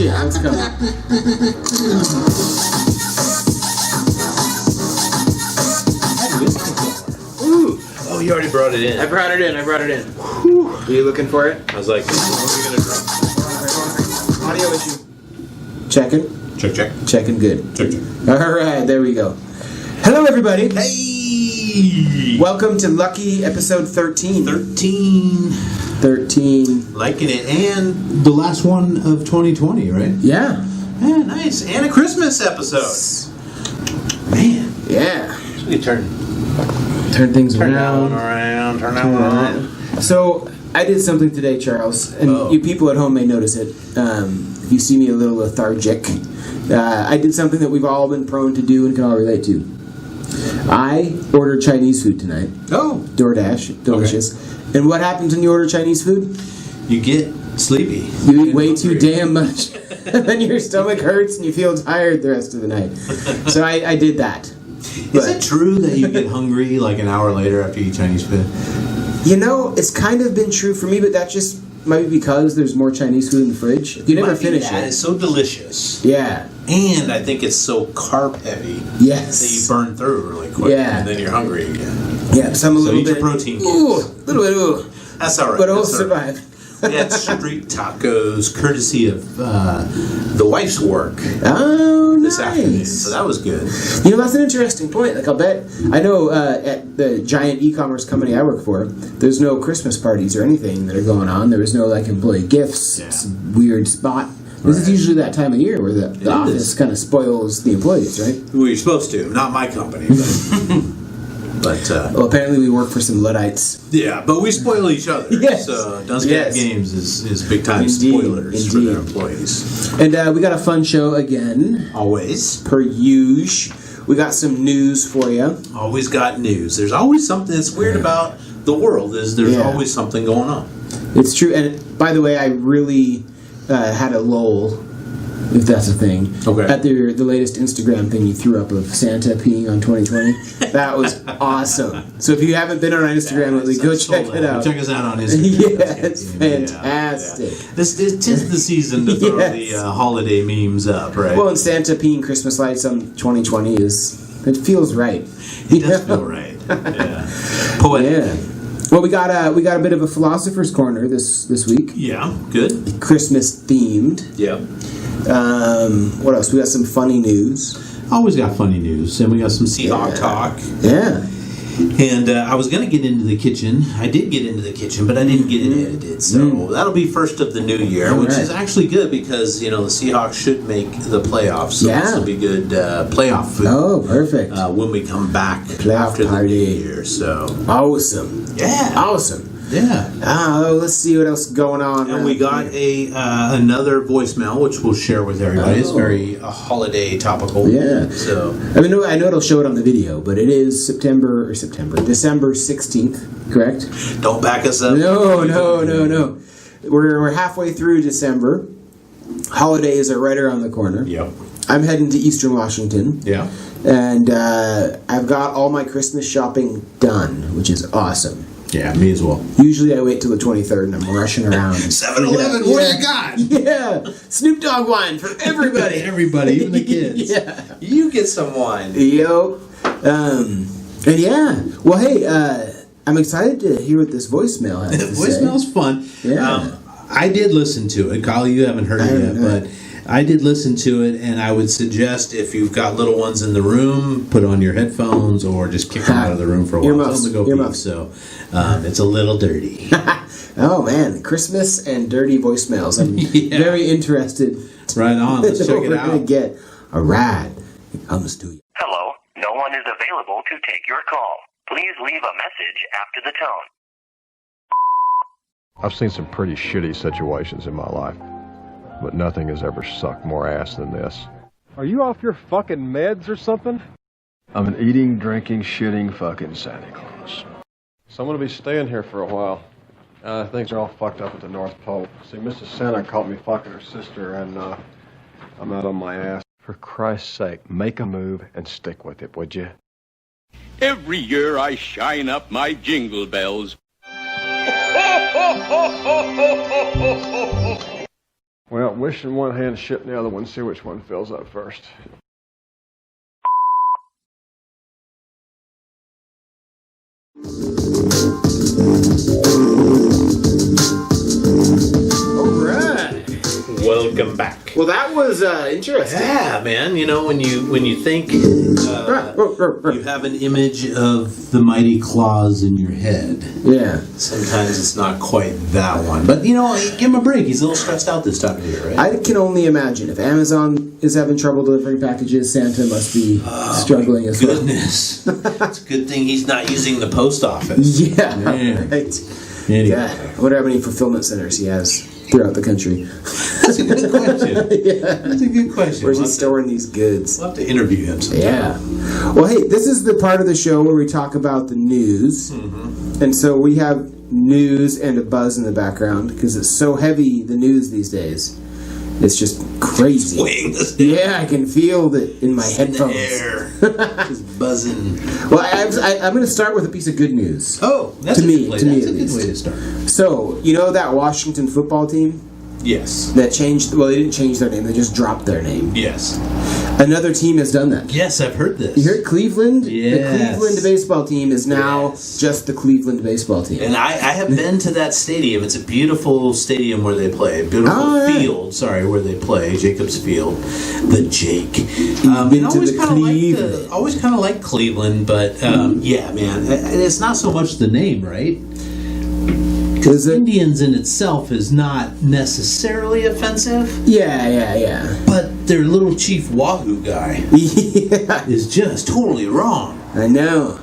Yeah, it's coming. Ooh. Oh, you already brought it in. I brought it in. Whew. Are you looking for it? I was like, what are we going to drop? Audio issue. Checking. Check. Checking good. Check. Alright, there we go. Hello, everybody. Hey! Welcome to Lucky episode 13. 13. Liking it. And the last one of 2020, right? Yeah. Yeah, nice. And a Christmas episode. Man. Yeah. We turn things that around. one around. Turn that one around. So, I did something today, Charles, and you people at home may notice it. If you see me a little lethargic, I did something that we've all been prone to do and can all relate to. I ordered Chinese food tonight. Oh. DoorDash. Delicious. Okay. And what happens when you order Chinese food? You get sleepy. You eat way too damn much. And then your stomach hurts and you feel tired the rest of the night. So I did that. Is it true that you get hungry like an hour later after you eat Chinese food? You know, it's kind of been true for me, but that just might be because there's more Chinese food in the fridge. You never finish it. It's so delicious. Yeah. And I think it's so carb heavy. Yes. That you burn through really quick. Yeah. And then you're hungry again. Yeah, some a little eat bit. Your protein. Ooh, a little bit. Ooh. That's all right. But it'll survive. We had street tacos, courtesy of the wife's work. Oh, this nice. afternoon. So that was good. You know, that's an interesting point. Like, I'll bet. I know at the giant e-commerce company I work for, there's no Christmas parties or anything that are going on. There was no like employee gifts. Yeah. It's a weird spot. This is usually that time of year where the office kind of spoils the employees, right? Well, you're supposed to. Not my company, but well, apparently we work for some Luddites. Yeah, but we spoil each other. Yes. So Dunce Games is big time spoilers for their employees. And we got a fun show again. Always. Per usual. We got some news for you. Always got news. There's always something that's weird about the world. There's always something going on. It's true. And by the way, I really had a lull, if that's a thing, at the latest Instagram thing you threw up of Santa peeing on 2020. That was awesome. So if you haven't been on our Instagram lately, go check it out. Check us out on Instagram. Yeah, it's fantastic. Yeah. This is the season to throw the holiday memes up, right? Well, and Santa peeing Christmas lights on 2020 it feels right. It does feel right. Yeah. Poetic. Yeah. Well, we got a bit of a Philosophers Corner this week. Yeah, good. Christmas themed. Yeah. What else? We got some funny news. Always got funny news, and we got some Seahawks talk. Yeah. And I was going to get into the kitchen. I did get into the kitchen, but I didn't get it edited. So that'll be first of the new year, which is actually good because, the Seahawks should make the playoffs. So this will be good playoff food. Oh, perfect. When we come back after the new year. So awesome. Yeah. Awesome. Yeah. Let's see what else is going on. And we got another voicemail, which we'll share with everybody. It's very holiday topical. Yeah. So I know it'll show it on the video, but it is December 16th, correct? Don't back us up. No. We're halfway through December. Holidays are right around the corner. Yep. I'm heading to Eastern Washington. Yeah. And I've got all my Christmas shopping done, which is awesome. Yeah, me as well. Usually I wait till the 23rd and I'm rushing around. 7-Eleven, what do you got? Yeah, Snoop Dogg wine for everybody. Everybody, even the kids. Yeah. You get some wine. Yo. And yeah. Well, hey, I'm excited to hear what this voicemail has to say. The voicemail's fun. Yeah. I did listen to it. Kyle, you haven't heard it yet, but I did listen to it, and I would suggest if you've got little ones in the room, put on your headphones or just kick them out of the room for a while. Earmuffs. Tell them to go pee. So it's a little dirty. Oh, man. Christmas and dirty voicemails. I'm very interested. Right on. Let's check it we're out. going to get a ride. It comes to you. Hello. No one is available to take your call. Please leave a message after the tone. I've seen some pretty shitty situations in my life, but nothing has ever sucked more ass than this. Are you off your fucking meds or something? I'm an eating, drinking, shitting fucking Santa Claus. So I'm going to be staying here for a while. Things are all fucked up at the North Pole. See, Mrs. Santa caught me fucking her sister, and I'm out on my ass. For Christ's sake, make a move and stick with it, would you? Every year I shine up my jingle bells. Well, wish in one hand, shit in the other one, see which one fills up first. All right. Welcome back. Well, that was interesting. Yeah, man. You know, when you think you have an image of the mighty claws in your head. Yeah. Sometimes it's not quite that one. But, you know, give him a break. He's a little stressed out this time of year, right? I can only imagine. If Amazon is having trouble delivering packages, Santa must be struggling as well. Goodness. It's a good thing he's not using the post office. Yeah, Man. right. Anyway. Yeah. I wonder how many fulfillment centers he has throughout the country. That's a good question. Yeah. That's a good question. Where's he storing these goods? We'll have to interview him sometime. Yeah. Well, hey, this is the part of the show where we talk about the news. Mm-hmm. And so we have news and a buzz in the background because it's so heavy, the news these days. It's just crazy. Weighing us down. Yeah, I can feel it in my In the headphones. air. Just buzzing. Well, I'm going to start with a piece of good news. Oh, that's To a me- good way. to me That's at a good least. way to start. So, you know that Washington football team Yes. that changed, well, they didn't change their name, they just dropped their name. Yes. Another team has done that. Yes, I've heard this. You heard Cleveland? Yes. The Cleveland baseball team is now Yes. just the Cleveland baseball team. And I have been to that stadium. It's a beautiful stadium where they play. Beautiful Oh, yeah. field, where they play. Jacobs Field. The Jake. been and to always the kinda liked Cleveland. always kind of like Cleveland, but yeah, man. And it's not so much the name, right? Is it? Indians in itself is not necessarily offensive, Yeah. but their little Chief Wahoo guy Yeah, is just totally wrong. I know.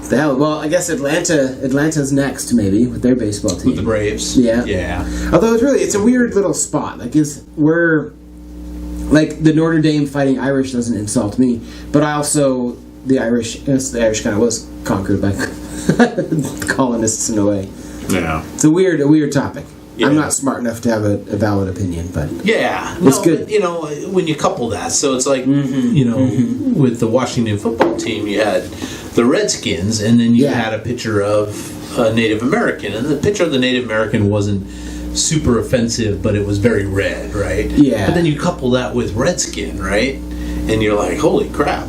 The hell? Well, I guess Atlanta's next, maybe, with their baseball team. With the Braves. Yeah. Yeah. Although it's a weird little spot. Like, we're like the Notre Dame Fighting Irish doesn't insult me, but I also the Irish kind of was conquered by colonists in a way. Yeah. It's a weird topic. Yeah. I'm not smart enough to have a valid opinion, but Yeah, It's good. You know, when you couple that, so it's like you know, with the Washington football team, you had the Redskins, and then you Yeah. had a picture of a Native American, and the picture of the Native American wasn't super offensive, but it was very red, right? Yeah. But then you couple that with Redskin, right? And you're like, holy crap,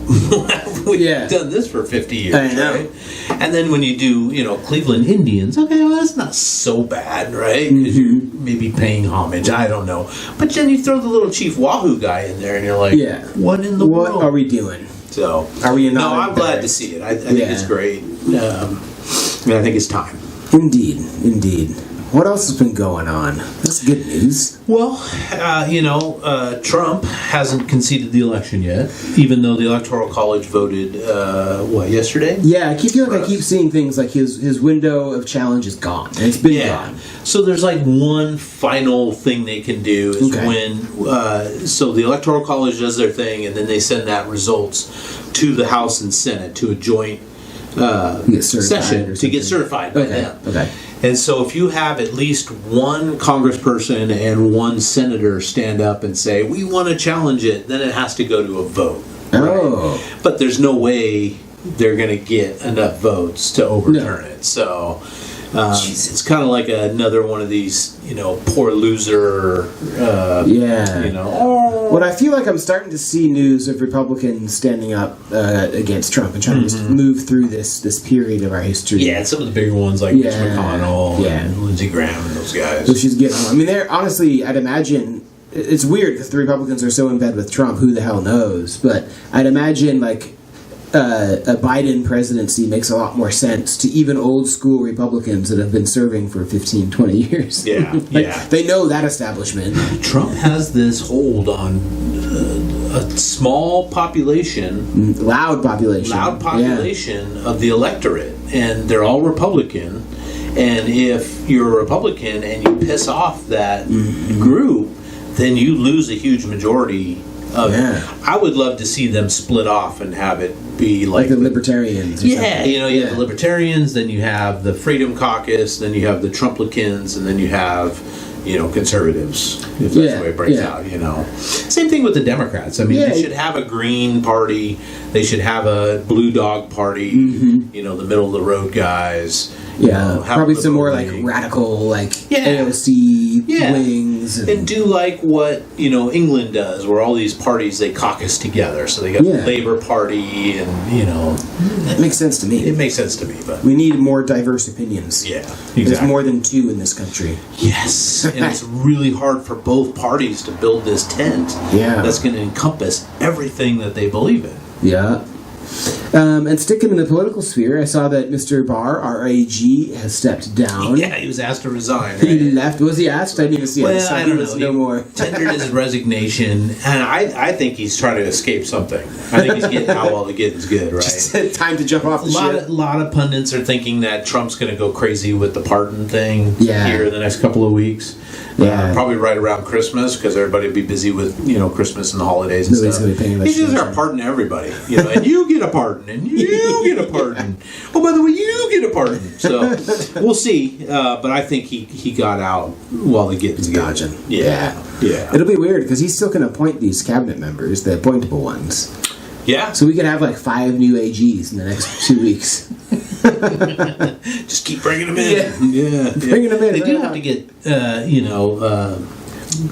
we've Yeah. done this for 50 years, I know. right? And then when you do, you know, Cleveland Indians, okay, well, that's not so bad, right? Because you're maybe paying homage, I don't know. But then you throw the little Chief Wahoo guy in there, and you're like, Yeah. what in the what world? are we doing? So, Are we no, not I'm glad there? to see it. I think Yeah. it's great. And I think it's time. Indeed. What else has been going on? That's good news. Well, you know, Trump hasn't conceded the election yet, even though the Electoral College voted, yesterday? Yeah, I feel like I keep seeing things like his window of challenge is gone. And it's been gone. So there's like one final thing they can do is Okay. when, so the Electoral College does their thing, and then they send that results to the House and Senate to a joint Get certified session or to get something. certified by Okay. them. Okay. And so if you have at least one congressperson and one senator stand up and say, we want to challenge it, then it has to go to a vote. Oh. But there's no way they're going to get enough votes to overturn it. So it's kind of like another one of these, you know, poor loser, Yeah. you know. What I feel like I'm starting to see news of Republicans standing up against Trump and trying to just move through this period of our history. Yeah, and some of the bigger ones like Mitch Yeah. McConnell Yeah. and Lindsey Graham and those guys. So she's getting. I mean, they're honestly. I'd imagine it's weird because the Republicans are so in bed with Trump. Who the hell knows? But I'd imagine like a Biden presidency makes a lot more sense to even old school Republicans that have been serving for 15, 20 years. Yeah, Like, yeah. They know that establishment. Trump has this hold on a small population, Loud population. of the electorate, and they're all Republican. And if you're a Republican and you piss off that group, then you lose a huge majority of Yeah. it. I would love to see them split off and have it be Like the libertarians. Or yeah, something. you know, you have the Libertarians, then you have the Freedom Caucus, then you have the Trumplicans, and then you have, you know, conservatives, if that's Yeah, the way it breaks yeah. out, you know. Same thing with the Democrats. I mean, Yeah. they should have a Green Party, they should have a Blue Dog Party, you know, the middle of the road guys. probably some more like radical, like AOC wings, and do like what England does, where all these parties they caucus together. So they got the Labour Party, and that makes sense to me. It makes sense to me, but we need more diverse opinions. Yeah, exactly. There's more than 2 in this country. Yes, and it's really hard for both parties to build this tent. That's going to encompass everything that they believe in. Yeah. And sticking in the political sphere, I saw that Mr. Barr, our AG, has stepped down. Yeah, he was asked to resign. Right? He left. Was he asked? I didn't even see it. Well, I don't know. No more. Tendered his resignation, and I think he's trying to escape something. I think he's getting out while the getting's good, right? Just time to jump off the ship. A lot of pundits are thinking that Trump's going to go crazy with the pardon thing here in the next couple of weeks. Probably right around Christmas, because everybody will be busy with Christmas and the holidays and stuff. He's just start pardoning everybody, and you get a pardon, and you get a pardon. Oh, by the way, you get a pardon. So we'll see. But I think he got out while the getting's good. Yeah. It'll be weird because he's still going to appoint these cabinet members, the appointable ones. Yeah. So we could have like 5 new AGs in the next 2 weeks. Just keep bringing them in. Yeah. Bringing them in. They do have to get,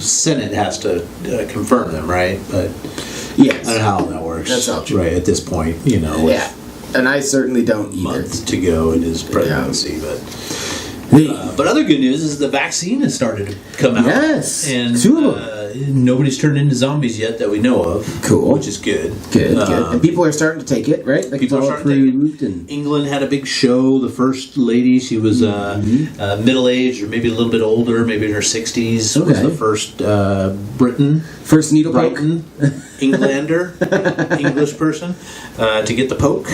Senate has to confirm them, right? But I don't know how that works. That's all true. Right, at this point, Yeah. And I certainly don't either. Months to go in his presidency, but other good news is the vaccine has started to come out. Yes. And 2 of them. Nobody's turned into zombies yet that we know of. Cool. Which is good. Good. And people are starting to take it, right? Like people it's all approved. And England had a big show. The first lady, she was middle-aged or maybe a little bit older, maybe in her 60s. Okay. Was the first Briton. First needle poke. Englander, English person, to get the poke.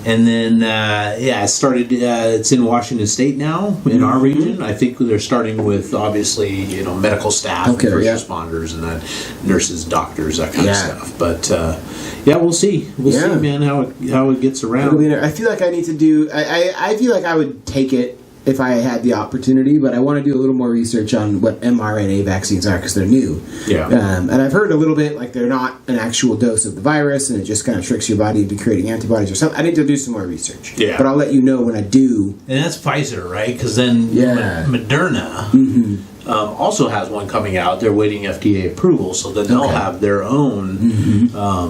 And then, it started, it's in Washington State now, in our region. I think they're starting with, obviously, medical staff, and first responders, and then nurses, doctors, that kind of stuff. But, we'll see. We'll see, man, how it gets around. I feel like I need to do, I feel like I would take it if I had the opportunity, but I want to do a little more research on what mRNA vaccines are because they're new. And I've heard a little bit like they're not an actual dose of the virus and it just kind of tricks your body into creating antibodies or something. I need to do some more research. But I'll let you know when I do. And that's Pfizer, right? Because then Moderna also has one coming out. They're waiting FDA approval, so then they'll have their own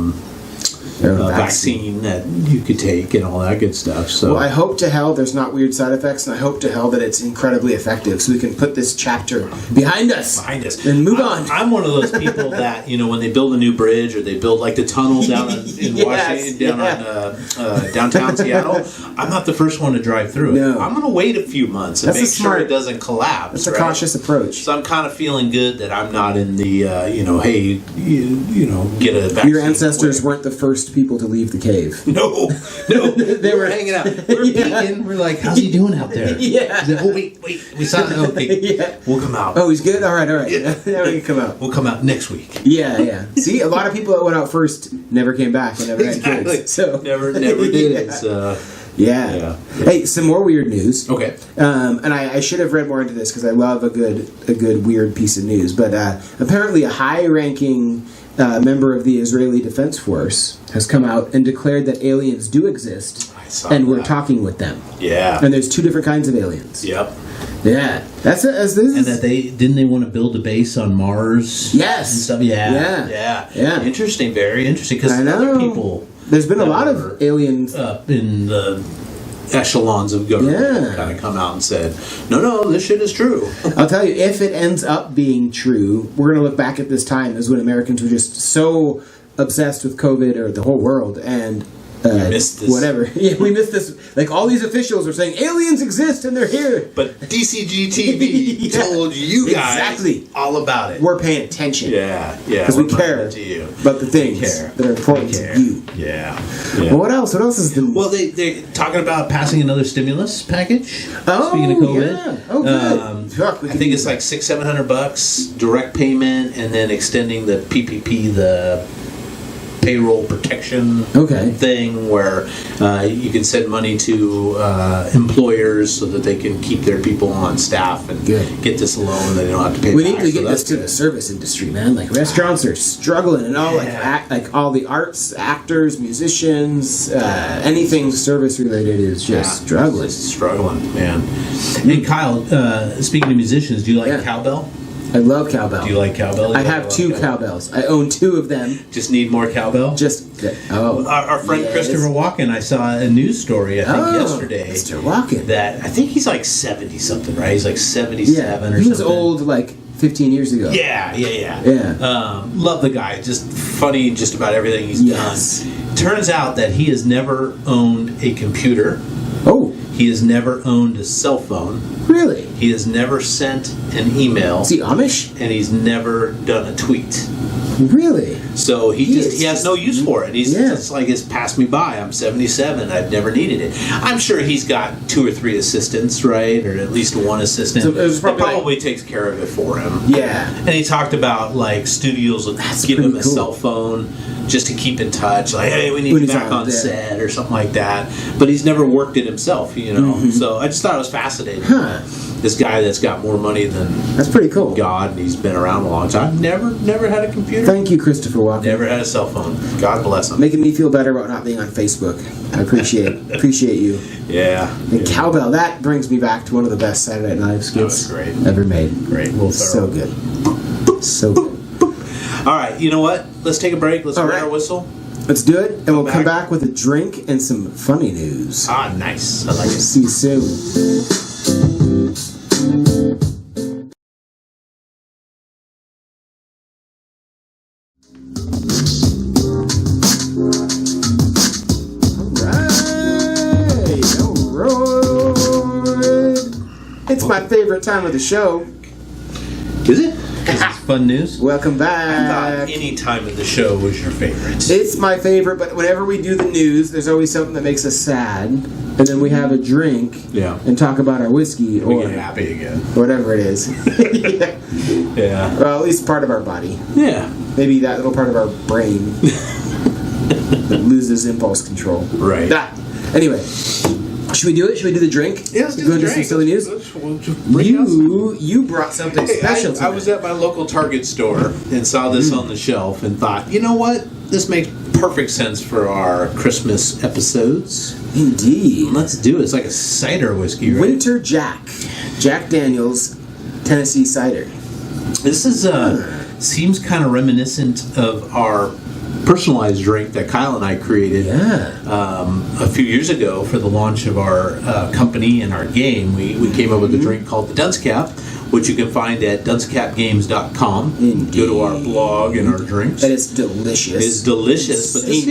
vaccine that you could take and all that good stuff. So, well, I hope to hell there's not weird side effects, and I hope to hell that it's incredibly effective, so we can put this chapter behind us and move on. I'm one of those people that when they build a new bridge or they build like the tunnel down in Washington, on downtown Seattle. I'm not the first one to drive through it. I'm going to wait a few months and make sure it doesn't collapse. That's a cautious approach. So I'm kind of feeling good that I'm not in the hey, get a vaccine. Your ancestors weren't the first people to leave the cave. No, they were hanging out. We're peeking. We're like, how's he doing out there? Oh, wait, we saw him. Okay, we'll come out. Oh, he's good? All right. Now we can come out. We'll come out next week. See, a lot of people that went out first never came back and never had kids. So never did it. So. Yeah. Hey, some more weird news. Okay. And I should have read more into this because I love a good weird piece of news. But apparently, a high-ranking member of the Israeli Defense Force has come out and declared that aliens do exist, and we're talking with them. Yeah. And there's 2 different kinds of aliens. Yep. Yeah. That's it. And that they want to build a base on Mars. Yes. And stuff. Yeah. Interesting. Very interesting. Because other people. There's been a lot of aliens in the echelons of government kind of come out and said, no, this shit is true. I'll tell you, if it ends up being true, we're going to look back at this time as when Americans were just so obsessed with COVID, or the whole world, and missed this. Whatever. Yeah, we missed this. Like, all these officials are saying aliens exist and they're here. But DCGTV told you guys all about it. We're paying attention. Yeah. Because we care about the things that are important to you. Yeah. Well, what else? What else is the... Well, they're talking about passing another stimulus package. Oh, speaking of COVID. Yeah. Oh, good. I think it's like $600-700 direct payment, and then extending the PPP, the payroll protection thing where you can send money to employers so that they can keep their people on staff and get this loan and they don't have to pay. We need to get this to the service industry, man. Like restaurants are struggling, and all like all the arts, actors, musicians, anything service related is just struggling. It's struggling, man. Hey, Kyle, speaking of musicians, do you like cowbell? I love cowbell. Do you like cowbell? I have two cowbells. I own two of them. Just need more cowbell? Our friend Christopher Walken, I saw a news story, I think yesterday. Mr. Walken. That I think he's like 70-something, right? He's like 77 or something. He was old like 15 years ago. Yeah. Love the guy. Just funny, just about everything he's done. Turns out that he has never owned a computer. Oh. He has never owned a cell phone. Really? He has never sent an email. Is he Amish? And he's never done a tweet. Really? So he has no use for it. He's just like, it's passed me by. I'm 77. I've never needed it. I'm sure he's got 2 or 3 assistants, right? Or at least one assistant. So it probably takes care of it for him. Yeah. And he talked about like studios will give him a cell phone just to keep in touch. Like, hey, we need you back on set or something like that. But he's never worked it himself, you know. So I just thought it was fascinating. This guy that's got more money than pretty cool. God, and he's been around a long time. Never had a computer. Thank you, Christopher Walken. Never had a cell phone. God bless him. Making me feel better about not being on Facebook. I appreciate you. Yeah. And cowbell, that brings me back to one of the best Saturday Night skits ever made. Great. So good. So good. All right, you know what? Let's take a break. Let's wet our whistle. Let's do it, and we'll come back with a drink and some funny news. Ah, nice. I like it. See you soon. It's my favorite time of the show. Is it? Because it's fun news? Welcome back. I thought any time of the show was your favorite. It's my favorite, but whenever we do the news, there's always something that makes us sad. And then we have a drink and talk about our whiskey. We get happy again. Whatever it is. Yeah. Well, at least part of our body. Yeah. Maybe that little part of our brain that loses impulse control. Right. Anyway. Should we do it? Should we do the drink? Yeah, let's do the drink. Some silly news? You brought something special I was at my local Target store and saw this on the shelf and thought, you know what? This makes perfect sense for our Christmas episodes. Indeed. Let's do it. It's like a cider whiskey, right? Winter Jack. Jack Daniel's Tennessee cider. This is seems kind of reminiscent of our personalized drink that Kyle and I created a few years ago for the launch of our company and our game. We came up with a drink called the Dunce Cap, which you can find at duncecapgames.com. Indeed. Go to our blog and our drinks. And it's delicious. It's delicious, but this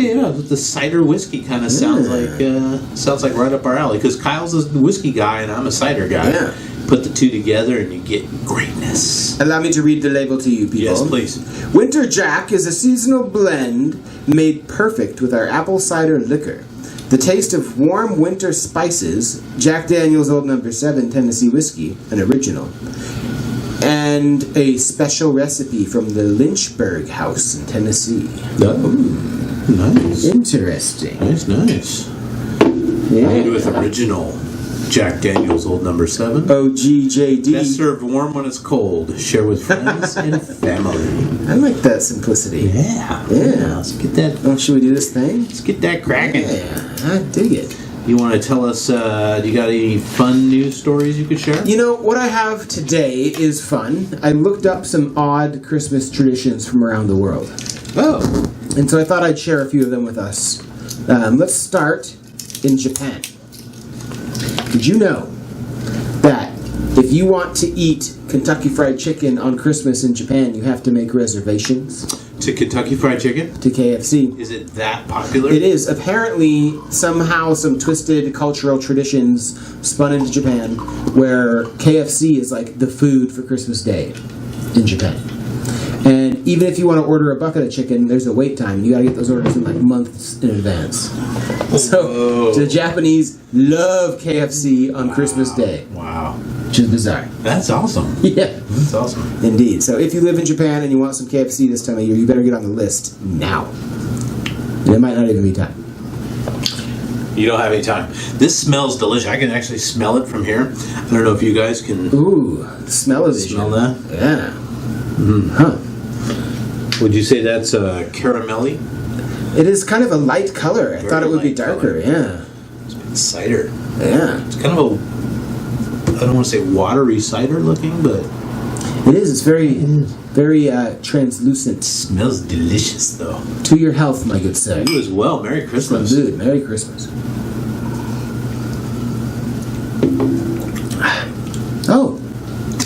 the cider whiskey kind of sounds like right up our alley. Because Kyle's a whiskey guy and I'm a cider guy. Yeah. Put the two together and you get greatness. Allow me to read the label to you, people. Yes, please. Winter Jack is a seasonal blend made perfect with our apple cider liquor. The taste of warm winter spices, Jack Daniel's Old No. 7 Tennessee Whiskey, an original, and a special recipe from the Lynchburg House in Tennessee. Oh, nice. Interesting. Nice. Yeah. Made with original Jack Daniel's Old No. 7. OGJD. Best served warm when it's cold. Share with friends and family. I like that simplicity. Yeah. Let's get that. Oh, should we do this thing? Let's get that cracking. Yeah, I dig it. You want to tell us, do you got any fun news stories you could share? You know, what I have today is fun. I looked up some odd Christmas traditions from around the world. Oh. And so I thought I'd share a few of them with us. Let's start in Japan. Did you know that if you want to eat Kentucky Fried Chicken on Christmas in Japan, you have to make reservations? To Kentucky Fried Chicken? To KFC. Is it that popular? It is. Apparently, somehow, some twisted cultural traditions spun into Japan where KFC is like the food for Christmas Day in Japan. And even if you want to order a bucket of chicken, there's a wait time. You got to get those orders in like months in advance. So the Japanese love KFC on Christmas Day. Wow. Which is bizarre. That's awesome. Yeah. That's awesome. Indeed. So if you live in Japan and you want some KFC this time of year, you better get on the list now. And it might not even be time. You don't have any time. This smells delicious. I can actually smell it from here. I don't know if you guys can. Ooh, the smell of it. Smell that? Yeah. Huh. Would you say that's caramelly? It is kind of a light color. I Very thought it would be light darker. color. Yeah. It's cider. Yeah. It's kind of a, I don't want to say watery cider looking, but It is. It's very translucent. smells delicious though. To your health, my good sir. You as well. Merry Christmas. Good. Merry Christmas. Oh,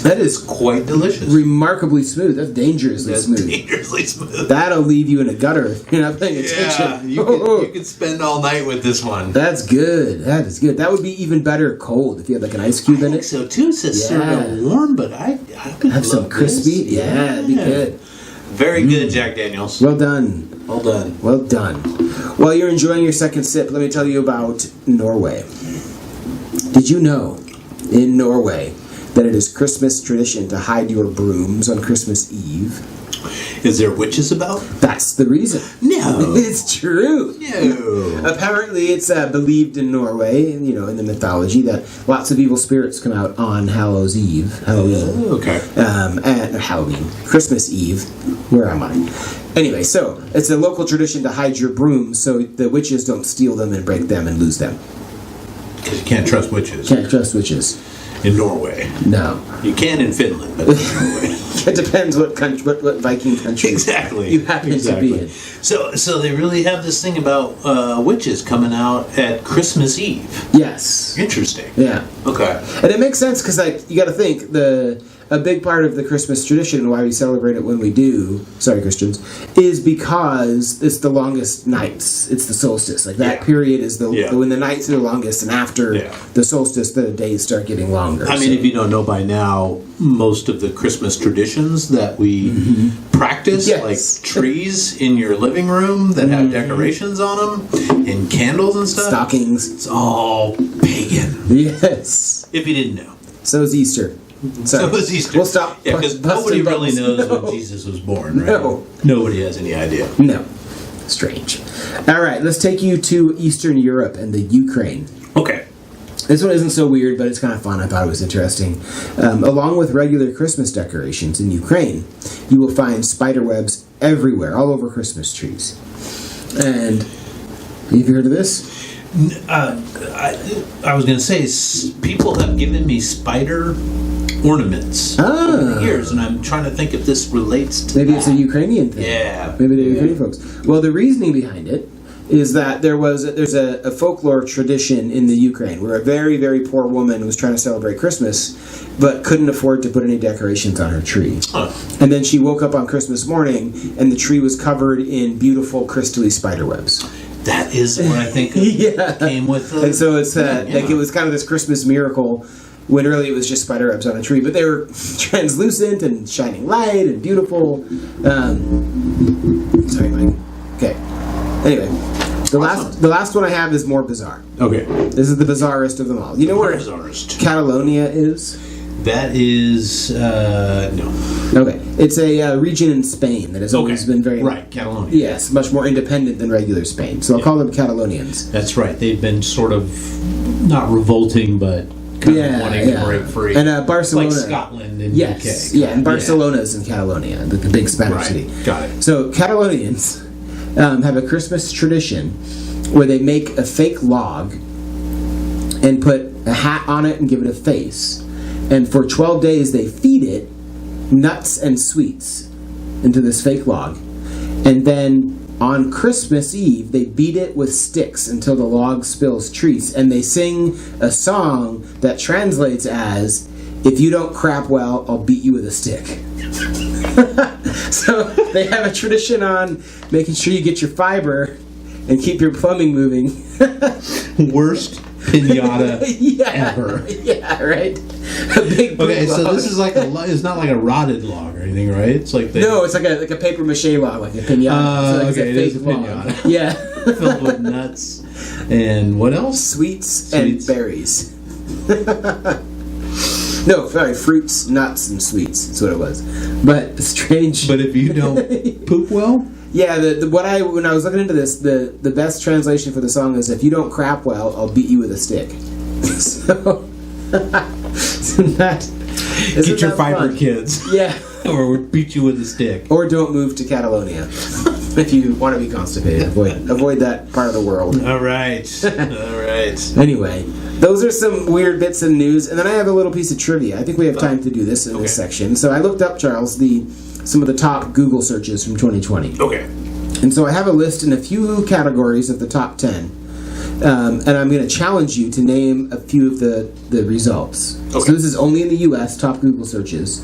that is Quite delicious. remarkably smooth. That's dangerously That's smooth. dangerously smooth. That'll leave you in a gutter if you're not paying attention. Yeah, you could spend all night with this one. That's good. That is good. That would be even better cold if you had like an ice cube I in think it. so too. It says Yeah. sort of warm, but I could Have some love crispy. this. Yeah, it'd be good. Very good, Jack Daniels. Well done. Well done. Well done. While you're enjoying your second sip, let me tell you about Norway. Did you know in Norway that it is Christmas tradition to hide your brooms on Christmas Eve? Is there witches about? That's the reason. No. It's true. No. Apparently, it's believed in Norway, you know, in the mythology, that lots of evil spirits come out on Hallows Eve, Halloween. Okay. And Halloween, Christmas Eve. Where am I? Anyway, so it's a local tradition to hide your brooms so the witches don't steal them and break them and lose them. Because you can't trust witches Can't trust witches. in Norway. No. You can in Finland, but in Norway. It depends what country, what Viking country Exactly. you happen to be in. So they really have this thing about witches coming out at Christmas Eve. Yes. Interesting. Yeah. Okay. And it makes sense because, like, you got to think a big part of the Christmas tradition and why we celebrate it when we do. Sorry, Christians, is because it's the longest nights. It's the solstice. Like that period is when the nights are the longest, and after the solstice, the days start getting longer. I mean, if you don't know by now, most of the Christmas traditions that we practice, like trees in your living room that have decorations on them and candles and stuff, stockings, it's all pagan. Yes. If you didn't know. So is Easter. Sorry. So is Easter. We'll stop. Yeah, because nobody really knows when Jesus was born, right? No. Nobody has any idea. No. Strange. All right, let's take you to Eastern Europe and the Ukraine. Okay. This one isn't so weird, but it's kind of fun. I thought it was interesting. Along with regular Christmas decorations in Ukraine, you will find spider webs everywhere, all over Christmas trees. And have you heard of this? I was going to say, people have given me spider ornaments over the years, and I'm trying to think if this relates to Maybe that. it's a Ukrainian thing. Yeah. Maybe they're Ukrainian folks. Well, the reasoning behind it is that there's a folklore tradition in the Ukraine where a very, very poor woman was trying to celebrate Christmas but couldn't afford to put any decorations on her tree. Huh. And then she woke up on Christmas morning and the tree was covered in beautiful crystally spider webs. That is what I think came with the... And so it's like it was kind of this Christmas miracle when really it was just spider webs on a tree, but they were translucent and shining light and beautiful. Sorry, Mike. Okay. Anyway, the last one I have is more bizarre. Okay. This is the bizarrest of them all. You know where Catalonia is? That is... no. Okay. It's a region in Spain that has always been very... Right, Catalonia. Yes, much more independent than regular Spain. So I'll call them Catalonians. That's right. They've been sort of not revolting, but kind of wanting to break free. And Barcelona. Like Scotland and UK. Yeah, and Barcelona's in Catalonia, the big Spanish city. Got it. So Catalonians have a Christmas tradition where they make a fake log and put a hat on it and give it a face. And for 12 days they feed it nuts and sweets into this fake log. And then on Christmas Eve, they beat it with sticks until the log spills treats. And they sing a song that translates as, "If you don't crap well, I'll beat you with a stick." So they have a tradition on making sure you get your fiber and keep your plumbing moving. Worst pinata ever. Yeah, right? A big Okay, so log. this is like it's not like a rotted log or anything, right? It's like No, it's like a paper mache log, like a pinata. So like okay, it is a fake log. pinata. Yeah. Filled with nuts and what else? Sweets and berries. No, sorry, fruits, nuts, and sweets. That's what it was. But strange. But if you don't poop well, Yeah, when I was looking into this, the best translation for the song is, "If you don't crap well, I'll beat you with a stick." So Get your fiber, kids. Yeah. Or beat you with a stick. Or don't move to Catalonia. If you want to be constipated, avoid that part of the world. All right. All right. Anyway, those are some weird bits of news, and then I have a little piece of trivia. I think we have time to do this in this section. So I looked up, Charles, some of the top Google searches from 2020. Okay. And so I have a list in a few categories of the top 10. And I'm going to challenge you to name a few of the results. Okay. So this is only in the U.S., top Google searches.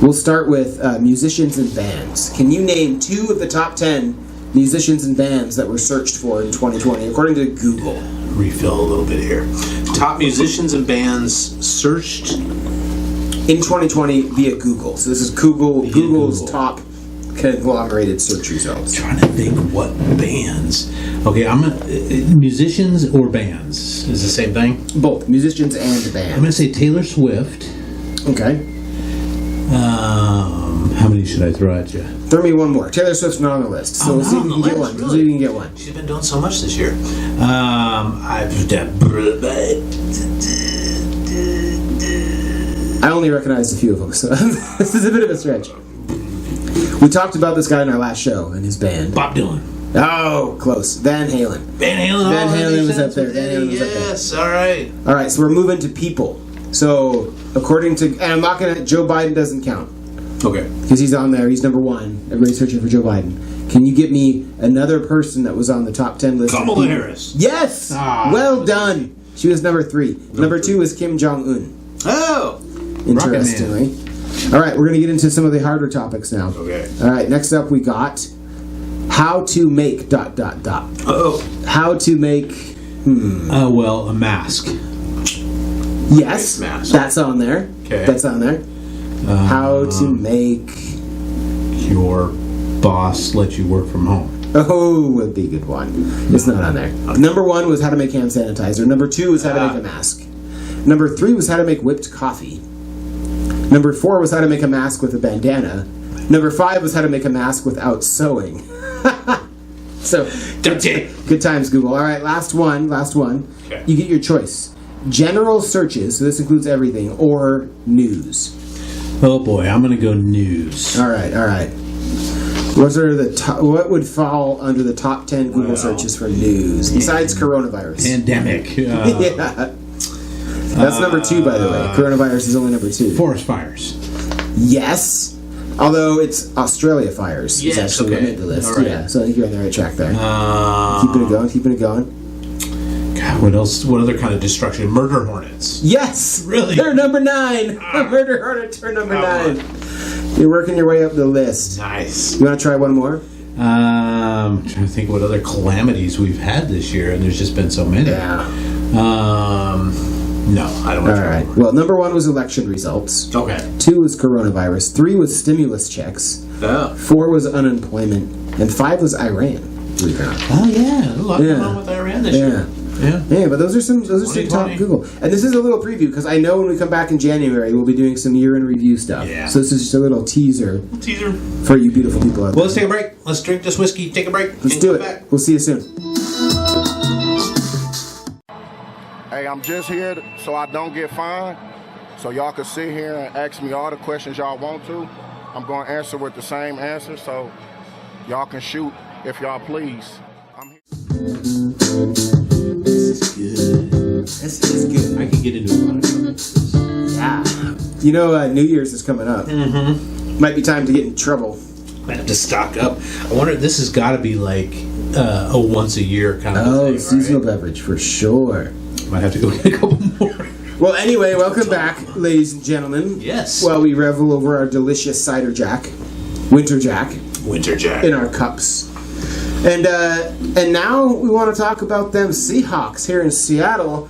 We'll start with musicians and bands. Can you name 2 of the top 10 musicians and bands that were searched for in 2020, according to Google? Refill a little bit here. Top musicians and bands searched in 2020 via Google. So this is Google's top conglomerated search results. I'm trying to think what bands. Okay, musicians or bands is the same thing? Both musicians and bands. I'm going to say Taylor Swift. Okay. How many should I throw at you? Throw me one more. Taylor Swift's not on the list, so we'll see if you can get one. Really? See if you can get one. She's been doing so much this year. I only recognized a few of them, so this is a bit of a stretch. We talked about this guy in our last show and his band. Bob Dylan. Oh, close. Van Halen. Van Halen was up there. Yes, all right. All right, so we're moving to people. So, according to... And I'm not going to... Joe Biden doesn't count. Okay. Because he's on there. He's number 1. Everybody's searching for Joe Biden. Can you get me another person that was on the top 10 list? Kamala Harris. Yes! Well done. She was number 3. Number 2 was Kim Jong-un. Oh! Interestingly. All right, we're going to get into some of the harder topics now. Okay. All right, next up we got how to make ... Oh. How to make... Well, a mask. Yes, mask. That's on there. Okay. That's on there. How to make... Your boss let you work from home. Oh, would be a good one. It's not on there. Number 1 was how to make hand sanitizer. Number 2 was how to make a mask. Number 3 was how to make whipped coffee. Number 4 was how to make a mask with a bandana. Number 5 was how to make a mask without sewing. So, good times, Google. All right, last one. Okay. You get your choice. General searches, so this includes everything, or news. Oh boy, I'm going to go news. All right. What would fall under the top 10 Google searches for news besides coronavirus? Pandemic. Yeah. That's number 2, by the way. Coronavirus is only number 2. Forest fires. Yes. Although it's Australia fires. Yes, is actually okay. the list. All right. Yeah, so I think you're on the right track there. Keeping it going. God, what else? What other kind of destruction? Murder hornets. Yes! Really? They're number 9. Murder hornets are number 9. You're working your way up the list. Nice. You want to try one more? I'm trying to think what other calamities we've had this year, and there's just been so many. Yeah. No, I don't want to try. All right. Well, number 1 was election results. Okay. 2 was coronavirus. 3 was stimulus checks. Oh. 4 was unemployment. And 5 was Iran. Believe it or not. Oh, yeah. A lot going on with Iran this year. Yeah, but those are some top Google. And this is a little preview, because I know when we come back in January, we'll be doing some year-in review stuff. Yeah. So this is just a little teaser for you beautiful people out there. Well, let's take a break. Let's drink this whiskey, take a break. Let's do it. Back. We'll see you soon. Hey, I'm just here so I don't get fined, so y'all can sit here and ask me all the questions y'all want to. I'm going to answer with the same answer, so y'all can shoot if y'all please. I'm here. This is good. I can get into a lot of comments. Yeah. You know, New Year's is coming up. Mm-hmm. Might be time to get in trouble. I have to stock up. I wonder if this has got to be like a once a year kind of thing. Oh, seasonal beverage for sure. Might have to go get a couple more. Well, anyway, welcome back, ladies and gentlemen. Yes. While we revel over our delicious cider jack, Winter Jack, in our cups. And now we want to talk about them Seahawks here in Seattle,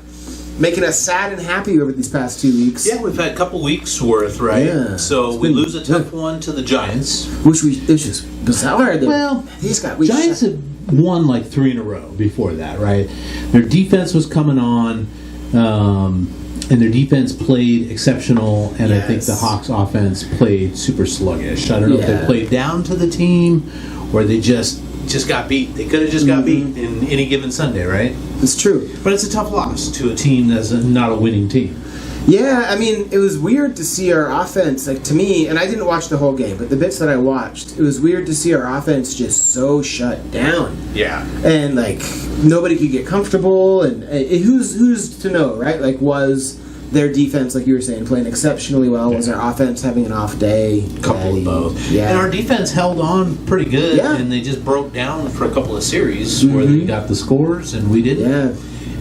making us sad and happy over these past 2 weeks. Yeah, we've had a couple weeks worth, right? Yeah. So we lose a tough one to the Giants. It's just bizarre. Giants have won like 3 in a row before that, right? Their defense was coming on, and their defense played exceptional, and I think the Hawks offense played super sluggish. I don't know if they played down to the team where they just got beat. They could have just got beat in any given Sunday, right? It's true. But it's a tough loss to a team that's not a winning team. Yeah, I mean, it was weird to see our offense, like, to me, and I didn't watch the whole game, but the bits that I watched, it was weird to see our offense just so shut down. Yeah. And, like, nobody could get comfortable, and who's to know, right? Like, was their defense, like you were saying, playing exceptionally well? Yeah. Was our offense having an off day? Couple of both. Yeah. And our defense held on pretty good, and they just broke down for a couple of series where they got the scores, and we didn't. Yeah.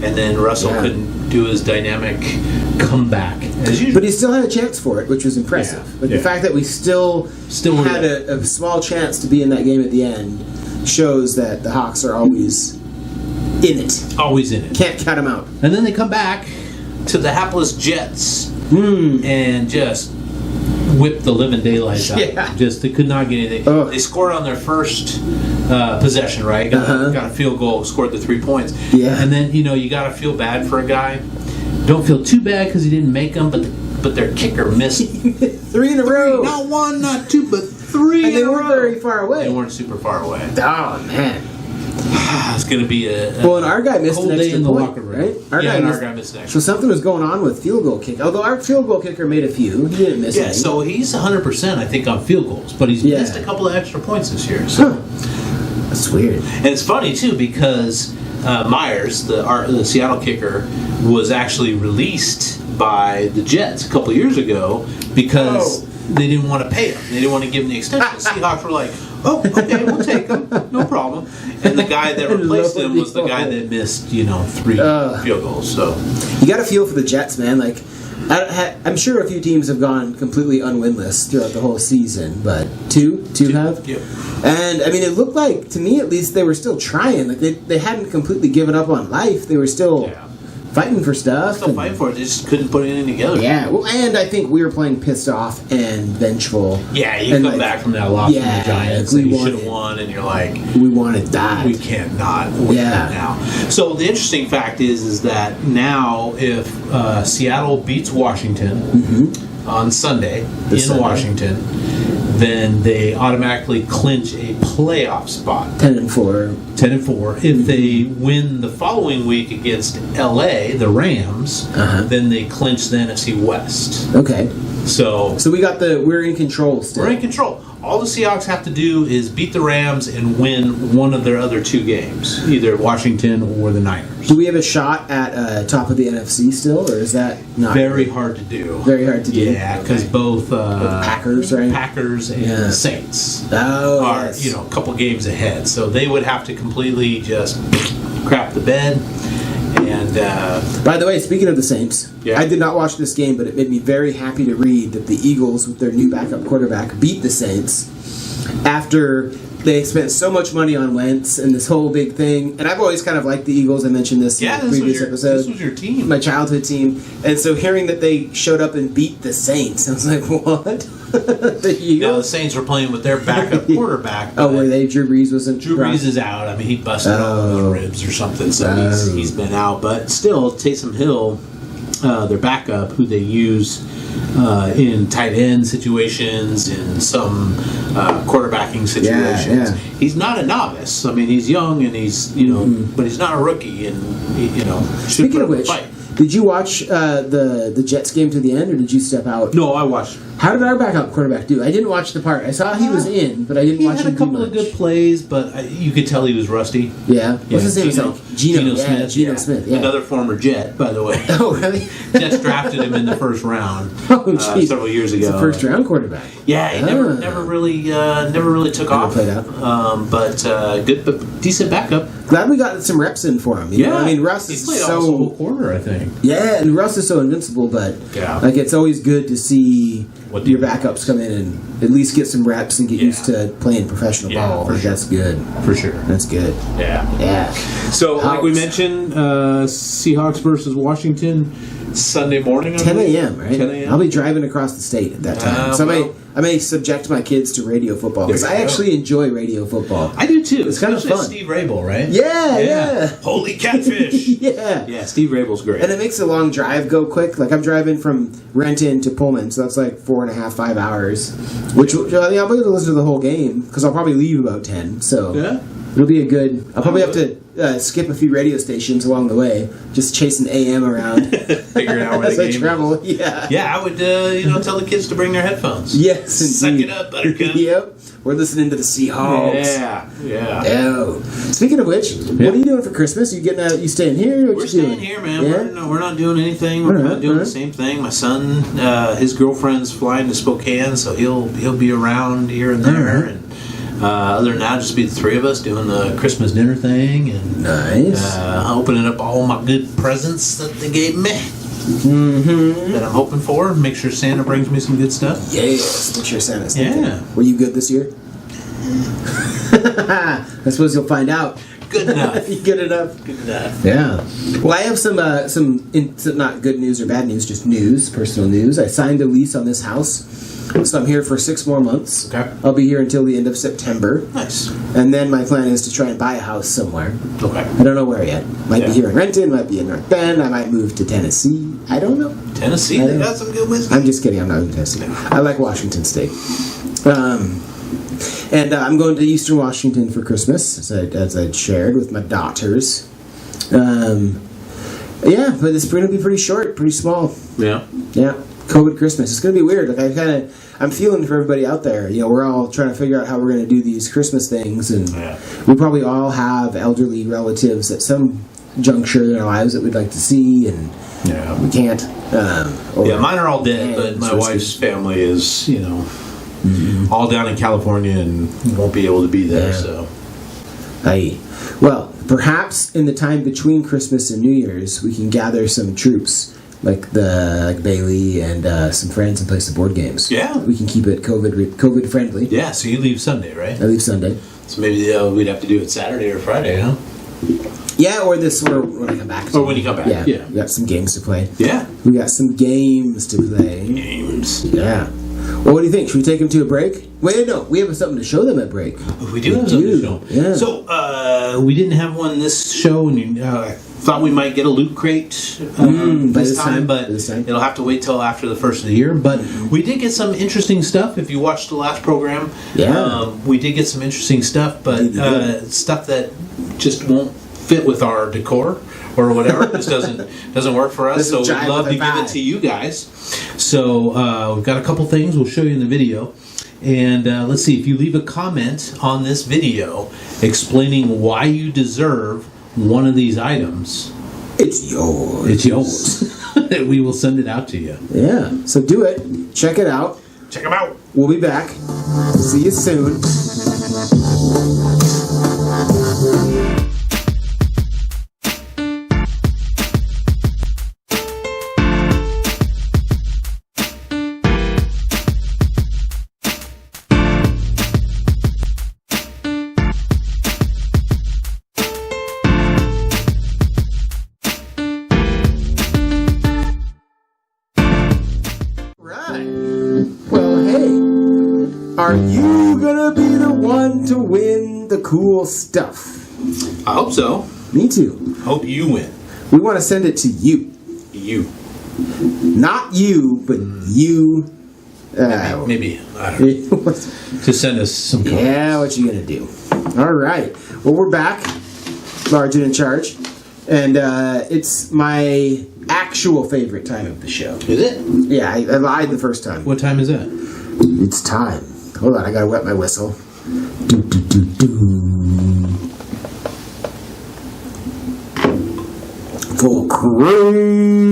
And then Russell couldn't do his dynamic comeback as usual. But he still had a chance for it, which was impressive. Yeah. But the fact that we still had a small chance to be in that game at the end shows that the Hawks are always in it. Always in it. Can't count them out. And then they come back to the hapless Jets and just whip the living daylights out. Yeah. Just, they could not get anything. They scored on their first possession, right? Got a field goal, scored the 3 points. Yeah. And then, you got to feel bad for a guy. Don't feel too bad because he didn't make them, but their kicker missed 3 in a row. Not 1, not 2, but 3 and in a row. they weren't very far away. They weren't super far away. Oh, man. It's going to be and our guy missed an extra in the point, locker room. right? Our guy missed an extra. So something was going on with field goal kick. Although our field goal kicker made a few, he didn't miss any. Yeah, so he's 100%, I think, on field goals, but he's missed a couple of extra points this year. So. That's weird. And it's funny too because Myers, the Seattle kicker, was actually released by the Jets a couple of years ago because they didn't want to pay him. They didn't want to give him the extension. The Seahawks were like, "Oh, okay, we'll take him, no problem." And the guy that replaced him was the guy that missed, 3 field goals. So you got to feel for the Jets, man. Like, I'm sure a few teams have gone completely unwinless throughout the whole season, but two have. Yep. And I mean, it looked like, to me at least, they were still trying. Like they hadn't completely given up on life. They were still fighting for stuff. Still fighting for it. They just couldn't put anything together. Yeah. Well, and I think we were playing pissed off and vengeful. Yeah, you come back from that loss from the Giants, and you should have won, and you're like, we wanted that. We can't not win now. So the interesting fact is that now if Seattle beats Washington on Sunday in Washington, then they automatically clinch a playoff spot. 10-4. 10-4. If they win the following week against LA, the Rams, then they clinch the NFC West. Okay. So we're in control still. We're in control. All the Seahawks have to do is beat the Rams and win one of their other 2 games, either Washington or the Niners. Do we have a shot at top of the NFC still, or is that not very hard to do? Very hard to do. Yeah, because both Packers, right? Packers and the Saints are a couple games ahead, so they would have to completely just crap the bed. And by the way, speaking of the Saints, I did not watch this game, but it made me very happy to read that the Eagles, with their new backup quarterback, beat the Saints after they spent so much money on Wentz and this whole big thing. And I've always kind of liked the Eagles. I mentioned this in the previous episode. This was your team. My childhood team. And so hearing that they showed up and beat the Saints, I was like, what? The Eagles? The Saints were playing with their backup quarterback. Were they? Drew Brees wasn't? Drew Brees is out. I mean, he busted all his ribs or something, so he's been out. But still, Taysom Hill, their backup, who they use in tight end situations, in some quarterbacking situations. He's not a novice. I mean, he's young and he's but he's not a rookie, and Speaking of which, did you watch the Jets game to the end, or did you step out? No, I watched. How did our backup quarterback do? I didn't watch the part. I saw he was in, but I didn't watch him. He had a couple of good plays, but you could tell he was rusty. Yeah. What's his name? Geno Smith. Geno Smith. Yeah. Another former Jet, by the way. Oh, really? Jets drafted him in the first round several years ago. He's a first round quarterback. Yeah, he never really took off. Played out. But good, but decent backup. Glad we got some reps in for him. You know? I mean, Russ is played so a whole quarter, I think. Yeah, and Russ is so invincible, but like it's always good to see your backups come in and at least get some reps and get used to playing professional ball. That's good. For sure. That's good. Yeah. So, like we mentioned, Seahawks versus Washington, Sunday morning. 10 a.m., right? 10 a.m. I'll be driving across the state at that time. So I may subject my kids to radio football because I actually enjoy radio football. I do too. It's kind of fun. Steve Rabel, right? Yeah. Holy catfish. Yeah, Steve Rabel's great. And it makes a long drive go quick. Like I'm driving from Renton to Pullman, so that's like 4.5, 5 hours. Which I'll be able to listen to the whole game because I'll probably leave about 10. So it'll be a good. I'll probably have to skip a few radio stations along the way, just chasing AM around, figuring out where as the I game travel. is. Yeah, I would tell the kids to bring their headphones. Yes, suck indeed. it up, Buttercup. Yep, we're listening to the Seahawks. Yeah. Oh. Speaking of which, what are you doing for Christmas? You getting out? You staying here? What We're you staying doing? here, man. Yeah? We're not doing anything. We're not doing the same thing. My son, his girlfriend's flying to Spokane, so he'll be around here and there. And other than that, just be the three of us doing the Christmas dinner thing and opening up all my good presents that they gave me. That I'm hoping for. Make sure Santa brings me some good stuff. Yes, make sure Santa's Yeah. Were you good this year? I suppose you'll find out. Good enough. Good enough. Good enough. Yeah. Well, I have some not good news or bad news, just news, personal news. I signed a lease on this house, so I'm here for 6 more months. Okay. I'll be here until the end of September. Nice. And then my plan is to try and buy a house somewhere. Okay. I don't know where yet. Might be here in Renton, might be in North Bend, I might move to Tennessee. I don't know. Tennessee, they got some good whiskey. I'm just kidding, I'm not moving to Tennessee. I like Washington State. And I'm going to Eastern Washington for Christmas, as I'd shared with my daughters. Yeah, but it's going to be pretty short, pretty small. Yeah. Yeah, COVID Christmas. It's going to be weird. Like I'm feeling for everybody out there. You know, we're all trying to figure out how we're going to do these Christmas things, and we probably all have elderly relatives at some juncture in our lives that we'd like to see, and we can't. Mine are all dead, but my wife's family is, all down in California and won't be able to be there. So, well, perhaps in the time between Christmas and New Year's, we can gather some troops, like Bailey and some friends, and play some board games. Yeah, we can keep it COVID friendly. Yeah, so you leave Sunday, right? I leave Sunday. So maybe we'd have to do it Saturday or Friday, huh? Yeah, or when I come back. Or when you come back. Yeah. We got some games to play. Yeah. We got some games to play. Games. Yeah. Well, what do you think? Should we take them to a break? Wait, no. We have something to show them at break. We do have something to show. Yeah. So, we didn't have one this show, and thought we might get a loot crate this time, but it'll have to wait till after the first of the year. But we did get some interesting stuff. If you watched the last program, we did get some interesting stuff, but stuff that just won't fit with our decor or whatever. It just doesn't work for us. So we'd love to give it to you guys. So we've got a couple things we'll show you in the video. And let's see, if you leave a comment on this video explaining why you deserve one of these items, it's yours. It's yours. We will send it out to you. Yeah. So do it. Check it out. Check them out. We'll be back. See you soon. Are you gonna be the one to win the cool stuff? I hope so. Me too. Hope you win. We want to send it to you. You. Not you, but you. Maybe. I don't know. To send us some comments. Yeah, what you gonna do? All right. Well, we're back. Large and in charge. And it's my actual favorite time of the show. Is it? Yeah, I lied the first time. What time is that? It's time. Hold on, I gotta wet my whistle. Do, do, do, do. For crazy.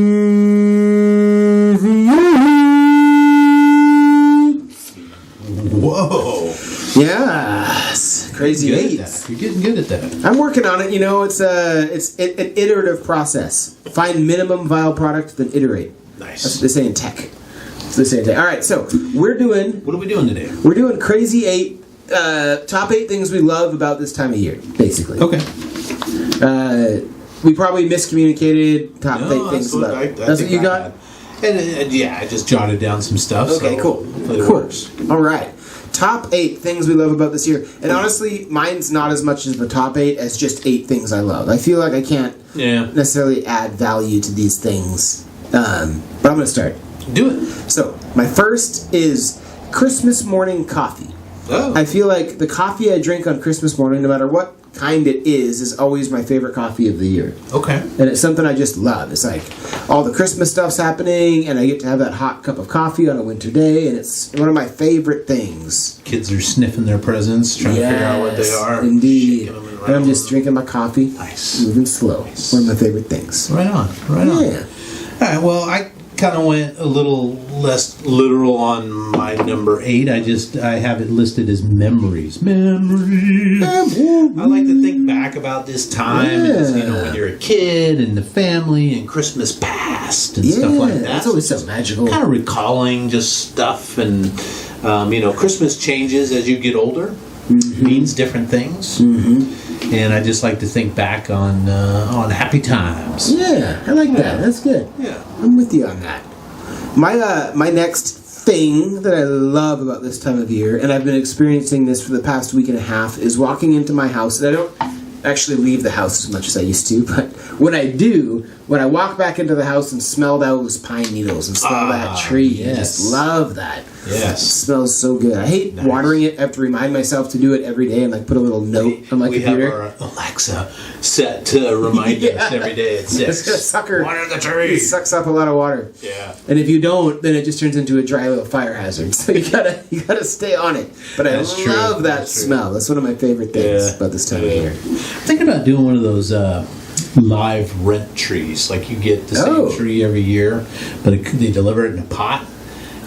Whoa. Yes. Crazy eights. You're getting good at that. I'm working on it. You know, it's an iterative process. Find minimum viable product, then iterate. Nice. That's what they say in tech. All right, so we're doing. What are we doing today? We're doing crazy 8, top 8 things we love about this time of year, basically. Okay. We probably miscommunicated top 8 things about. That's what you got. And yeah, I just jotted down some stuff. Okay, so cool. hopefully it Cool. works. All right. Top 8 things we love about this year. And honestly, mine's not as much as the top 8 as just 8 things I love. I feel like I can't necessarily add value to these things. But I'm going to start. Do it. So, my first is Christmas morning coffee. Oh. I feel like the coffee I drink on Christmas morning, no matter what kind it is always my favorite coffee of the year. Okay. And it's something I just love. It's like all the Christmas stuff's happening, and I get to have that hot cup of coffee on a winter day, and it's one of my favorite things. Kids are sniffing their presents, trying to figure out what they are. Indeed. Shaking them And I'm just drinking my coffee. Nice. Moving slow. Nice. One of my favorite things. Right on. Right on. Yeah. All right. Well, I kind of went a little less literal on my number 8. I have it listed as memories. Memories. I like to think back about this time, and, you know, when you're a kid and the family and Christmas past and stuff like that. That's always so magical. Kind of recalling just stuff, and you know, Christmas changes as you get older. Means different things, and I just like to think back on happy times. Yeah, I like that. That's good. Yeah. I'm with you on that. My next thing that I love about this time of year, and I've been experiencing this for the past week and a half, is walking into my house. And I don't actually leave the house as much as I used to, but when I do, when I walk back into the house and smell those pine needles and smell that tree, I just love that. Yes. It smells so good. I hate watering it. I have to remind myself to do it every day and like put a little note on my computer. We have our Alexa set to remind us every day at 6. It's a sucker. Water the tree. It sucks up a lot of water. Yeah. And if you don't, then it just turns into a dry little fire hazard. So you gotta stay on it. But That's I true. love that That's true. smell. That's one of my favorite things about this time of year. I'm thinking about doing one of those live rent trees. Like you get the same tree every year, but they deliver it in a pot.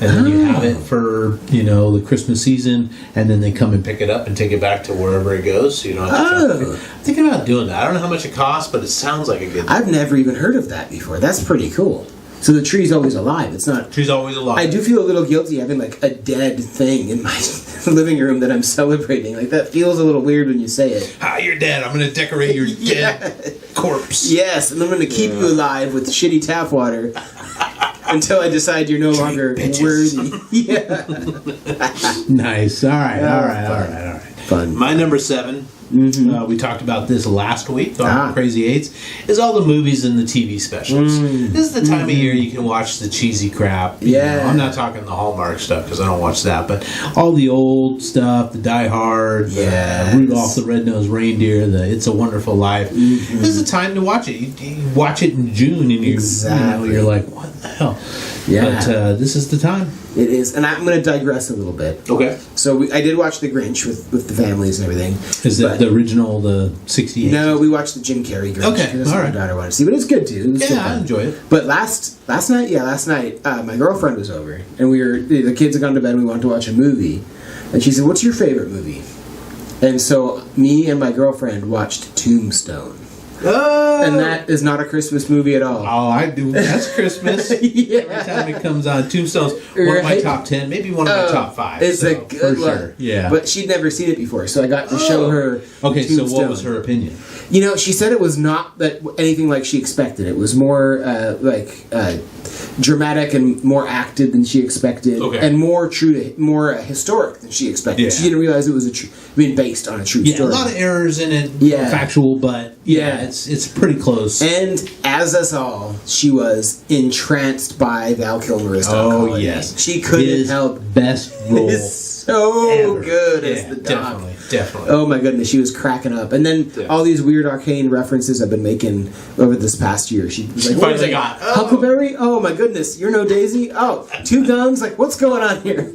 And then you have it for, you know, the Christmas season, and then they come and pick it up and take it back to wherever it goes. So you don't have to I'm thinking about doing that. I don't know how much it costs, but it sounds like a good thing. I've never even heard of that before. That's pretty cool. So the tree's always alive. It's not. Tree's always alive. I do feel a little guilty having like a dead thing in my living room that I'm celebrating. Like that feels a little weird when you say it. Ah, you're dead. I'm going to decorate your dead corpse. Yes, and I'm going to keep you alive with shitty tap water until I decide you're no longer worthy. Yeah. Nice. All right. Fun. My number 7. We talked about this last week on Crazy Eights. Is all the movies and the TV specials. This is the time of year you can watch the cheesy crap. You know. I'm not talking the Hallmark stuff because I don't watch that, but all the old stuff, the Die Hard, Rudolph the Red-Nosed Reindeer, the It's a Wonderful Life. This is the time to watch it. You watch it in June, and you're like, what the hell? Yeah. But this is the time. It is, and I'm going to digress a little bit. Okay. So I did watch The Grinch with the families and everything. Is that the original, the 68? No, we watched the Jim Carrey Grinch. Okay, That's what my daughter wanted to see, but it's good too. I enjoy it. But last night, my girlfriend was over, and the kids had gone to bed, and we wanted to watch a movie, and she said, "What's your favorite movie?" And so me and my girlfriend watched Tombstone. And that is not a Christmas movie at all. Oh, I do. That's Christmas. Every time it comes on. Tombstone's one of my top 10, maybe one of my top 5. It's a good one. Sure. Yeah. But she'd never seen it before, so I got to show her. Okay, Tombstone. so what was her opinion? You know, she said it was not anything like she expected. It was more dramatic and more acted than she expected, and more historic than she expected. Yeah. She didn't realize it was based on a true story. A lot of errors in it, factual, but it's pretty close. And as us all, she was entranced by Val Kilmer's Doc Holliday. Yes, she couldn't help. Best role. So ever. Good as the Doc. Definitely. Oh my goodness, she was cracking up. And then all these weird arcane references I've been making over this past year. She was like, "What is it? Huckleberry? Oh my goodness, you're no Daisy? Oh, 2 guns? Like, what's going on here?"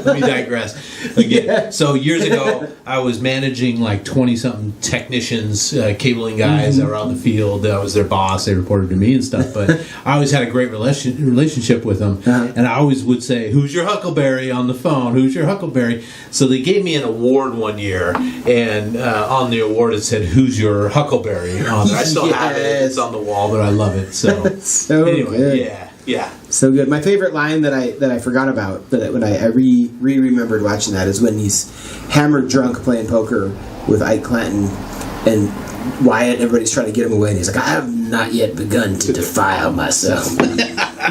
Let me digress again. So years ago, I was managing like 20-something technicians, cabling guys that were out in the field. I was their boss. They reported to me and stuff. But I always had a great relationship with them, and I always would say, "Who's your Huckleberry?" on the phone. "Who's your Huckleberry?" So they gave me an award one year, and on the award it said, "Who's your Huckleberry?" on there. I still have it. It's on the wall, but I love it. So anyway, good. Yeah. So good. My favorite line that I forgot about, that when I remembered watching that, is when he's hammered drunk playing poker with Ike Clanton and Wyatt. Everybody's trying to get him away, and he's like, "I have not yet begun to defile myself."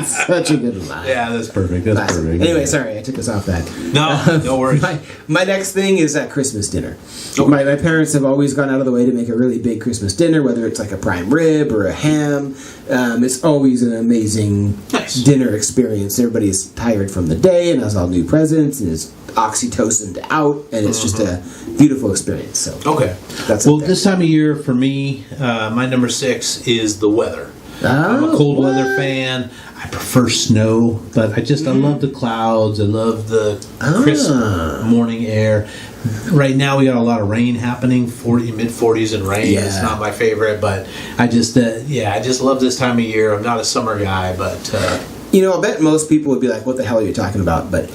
Such a good line. Yeah, that's perfect. That's Classic. perfect. Anyway, sorry, I took us off that. No, no worries. My next thing is Christmas dinner. My parents have always gone out of the way to make a really big Christmas dinner, whether it's like a prime rib or a ham. It's always an amazing dinner experience. Everybody's tired from the day and has all new presents and is oxytocined out, and it's just a beautiful experience. So okay, that's this time of year for me, my number 6 is the weather. I'm a cold weather fan. I prefer snow, but I love the clouds. I love the crisp morning air. Right now we got a lot of rain happening, mid-40s and rain. Yeah. It's not my favorite, but I just love this time of year. I'm not a summer guy, but I bet most people would be like, what the hell are you talking about? But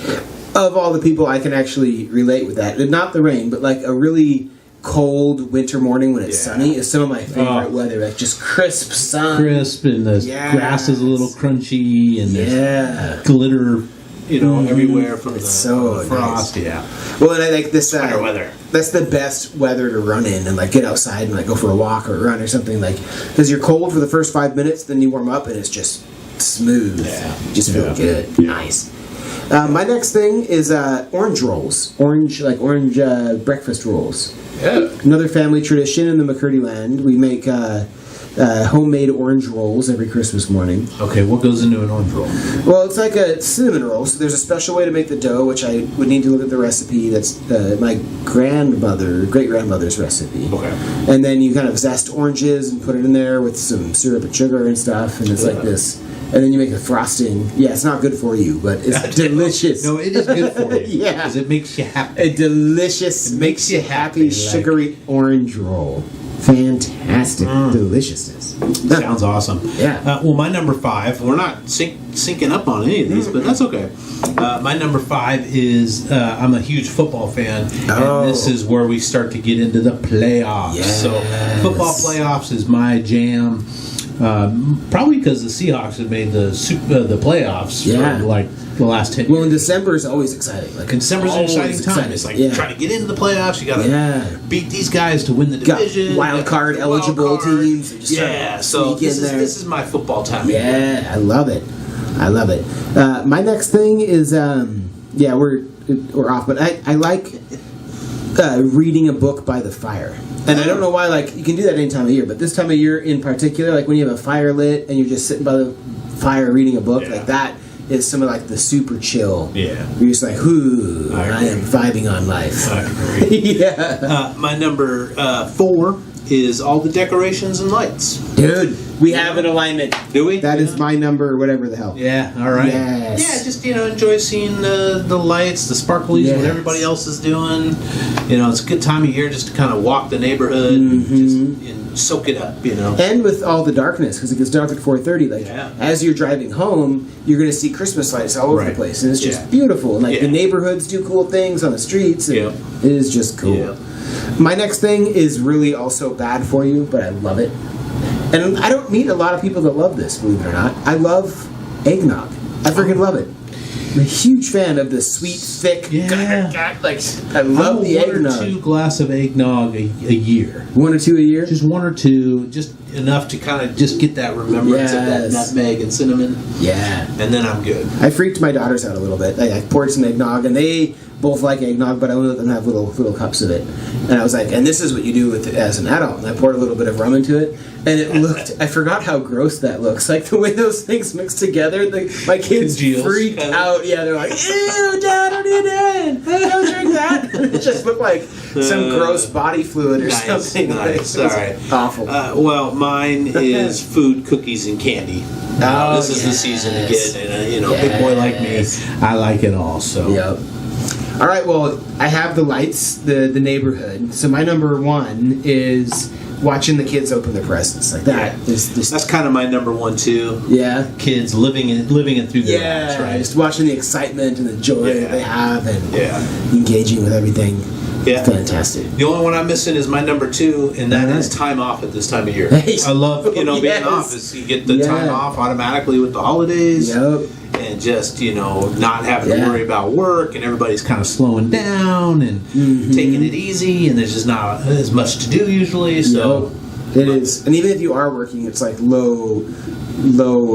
of all the people, I can actually relate with that. And not the rain, but like a really cold winter morning when it's sunny is some of my favorite weather. Like just crisp sun. Crisp, and the grass is a little crunchy, and there's glitter, everywhere from the frost. Nice. Yeah. Well, and I like this winter weather. That's the best weather to run in and like get outside and like go for a walk or a run or something, like, because you're cold for the first 5 minutes, then you warm up and it's just smooth. Yeah. Just feel good. Yeah. Nice. My next thing is orange rolls. Orange breakfast rolls. Yeah. Another family tradition in the McCurdy land. We make homemade orange rolls every Christmas morning. Okay, what goes into an orange roll? Well, it's like a cinnamon roll. So there's a special way to make the dough, which I would need to look at the recipe. That's my great-grandmother's recipe. Okay. And then you kind of zest oranges and put it in there with some syrup and sugar and stuff, and it's like this. And then you make a frosting. Yeah, it's not good for you, but it's delicious. No, it is good for you. Yeah. Because it makes you happy. A delicious, makes you happy, sugary orange roll. Fantastic deliciousness. Sounds awesome. Yeah. Well, my number 5, we're not syncing up on any of these, but that's okay. My number 5 is I'm a huge football fan, and this is where we start to get into the playoffs. Yes. So football playoffs is my jam. Probably because the Seahawks have made the playoffs for like the last 10 years. Well, in December is always exciting. Like December's an exciting time. It's like trying to get into the playoffs. You got to beat these guys to win the division. Wild card eligible teams. So this is my football time. Yeah, I love it. I love it. My next thing is we're off, but I like reading a book by the fire. And I don't know why, like, you can do that any time of year, but this time of year in particular, like when you have a fire lit and you're just sitting by the fire reading a book, like that is some of like the super chill. Yeah. You're just like, I am vibing on life. I agree. My number 4 is all the decorations and lights. Dude, we have an alignment. Do we? That is my number, whatever the hell. Yeah, all right. Yes. Yeah, just, enjoy seeing the lights, the sparklies, what everybody else is doing. It's a good time of year just to kind of walk the neighborhood and soak it up, And with all the darkness, because it gets dark at 4:30, as you're driving home, you're going to see Christmas lights all over the place, and it's just beautiful. And the neighborhoods do cool things on the streets. And it is just cool. Yeah. My next thing is really also bad for you, but I love it. And I don't meet a lot of people that love this, believe it or not. I love eggnog. I freaking love it. I'm a huge fan of the sweet, thick, I love the eggnog. 1 or 2 glass of eggnog a year. 1 or 2 a year? Just 1 or 2, just enough to kind of just get that remembrance of that nutmeg and cinnamon. Yeah. And then I'm good. I freaked my daughters out a little bit. I poured some eggnog, and they both like eggnog, but I only let them have little cups of it. And I was like, and this is what you do with it as an adult. And I poured a little bit of rum into it, and it looked, I forgot how gross that looks. Like the way those things mix together, my kids freaked out. Yeah, they're like, ew, Dad, what are you doing? Don't drink that. It just looked like some gross body fluid or something. Nice. All right. Awful. Well, mine is food, cookies, and candy. This is the season to get, and big boy like me, I like it all. So. Yep. All right, well, I have the lights, the neighborhood. So my number 1 is watching the kids open their presents. Like that. That's kind of my number 1 too. Yeah. Kids living it through their lives, right? Just watching the excitement and the joy that they have and engaging with everything. Yeah. Fantastic. The only one I'm missing is my number 2, and that is time off at this time of year. I love, being off. You get the time off automatically with the holidays. Yep. And just, not having to worry about work, and everybody's kind of slowing down and taking it easy, and there's just not as much to do usually. So It is, and even if you are working, it's like low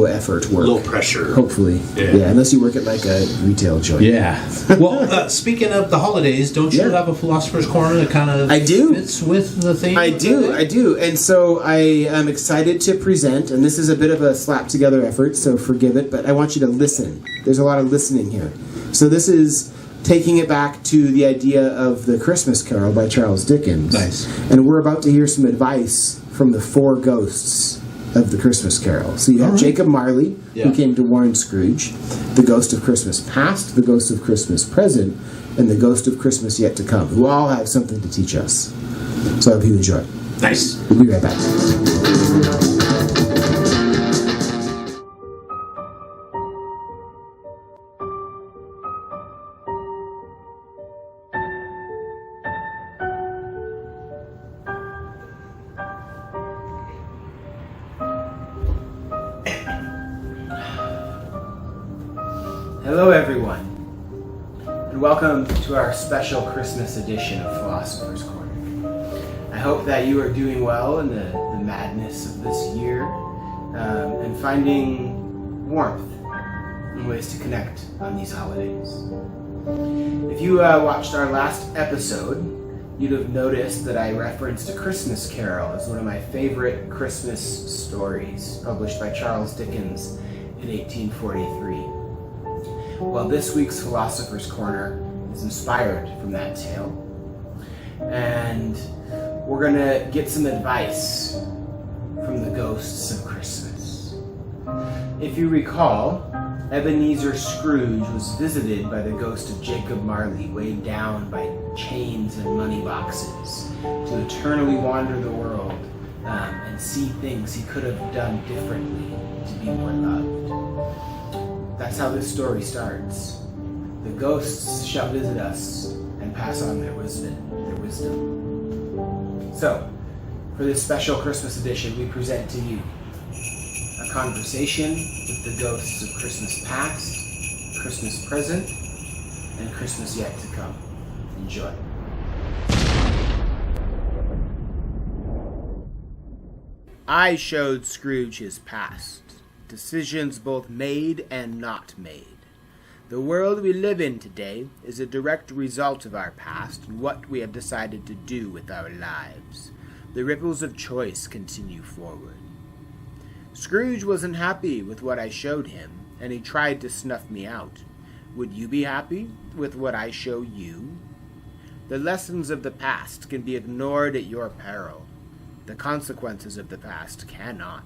effort work. Low pressure. Hopefully. Yeah, unless you work at like a retail joint. Yeah. Well, speaking of the holidays, don't you have a Philosopher's Corner that kind of fits with the theme? I do. And so I am excited to present, and this is a bit of a slap together effort, so forgive it, but I want you to listen. There's a lot of listening here. So this is taking it back to the idea of the Christmas Carol by Charles Dickens. Nice. And we're about to hear some advice from the four ghosts of the Christmas Carol. So you have Jacob Marley, who came to warn Scrooge, the ghost of Christmas past, the ghost of Christmas present, and the ghost of Christmas yet to come, who all have something to teach us. So I hope you enjoy. Nice. We'll be right back. Hello everyone, and welcome to our special Christmas edition of Philosophers Corner. I hope that you are doing well in the madness of this year and finding warmth and ways to connect on these holidays. If you watched our last episode, you'd have noticed that I referenced A Christmas Carol as one of my favorite Christmas stories, published by Charles Dickens in 1843. Well, this week's Philosopher's Corner is inspired from that tale. And we're going to get some advice from the ghosts of Christmas. If you recall, Ebenezer Scrooge was visited by the ghost of Jacob Marley, weighed down by chains and money boxes, to eternally wander the world and see things he could have done differently to be more loved. That's how this story starts. The ghosts shall visit us and pass on their wisdom. So, for this special Christmas edition, we present to you a conversation with the ghosts of Christmas past, Christmas present, and Christmas yet to come. Enjoy. I showed Scrooge his past. Decisions both made and not made. The world we live in today is a direct result of our past and what we have decided to do with our lives. The ripples of choice continue forward. Scrooge wasn't happy with what I showed him, and he tried to snuff me out. Would you be happy with what I show you? The lessons of the past can be ignored at your peril. The consequences of the past cannot.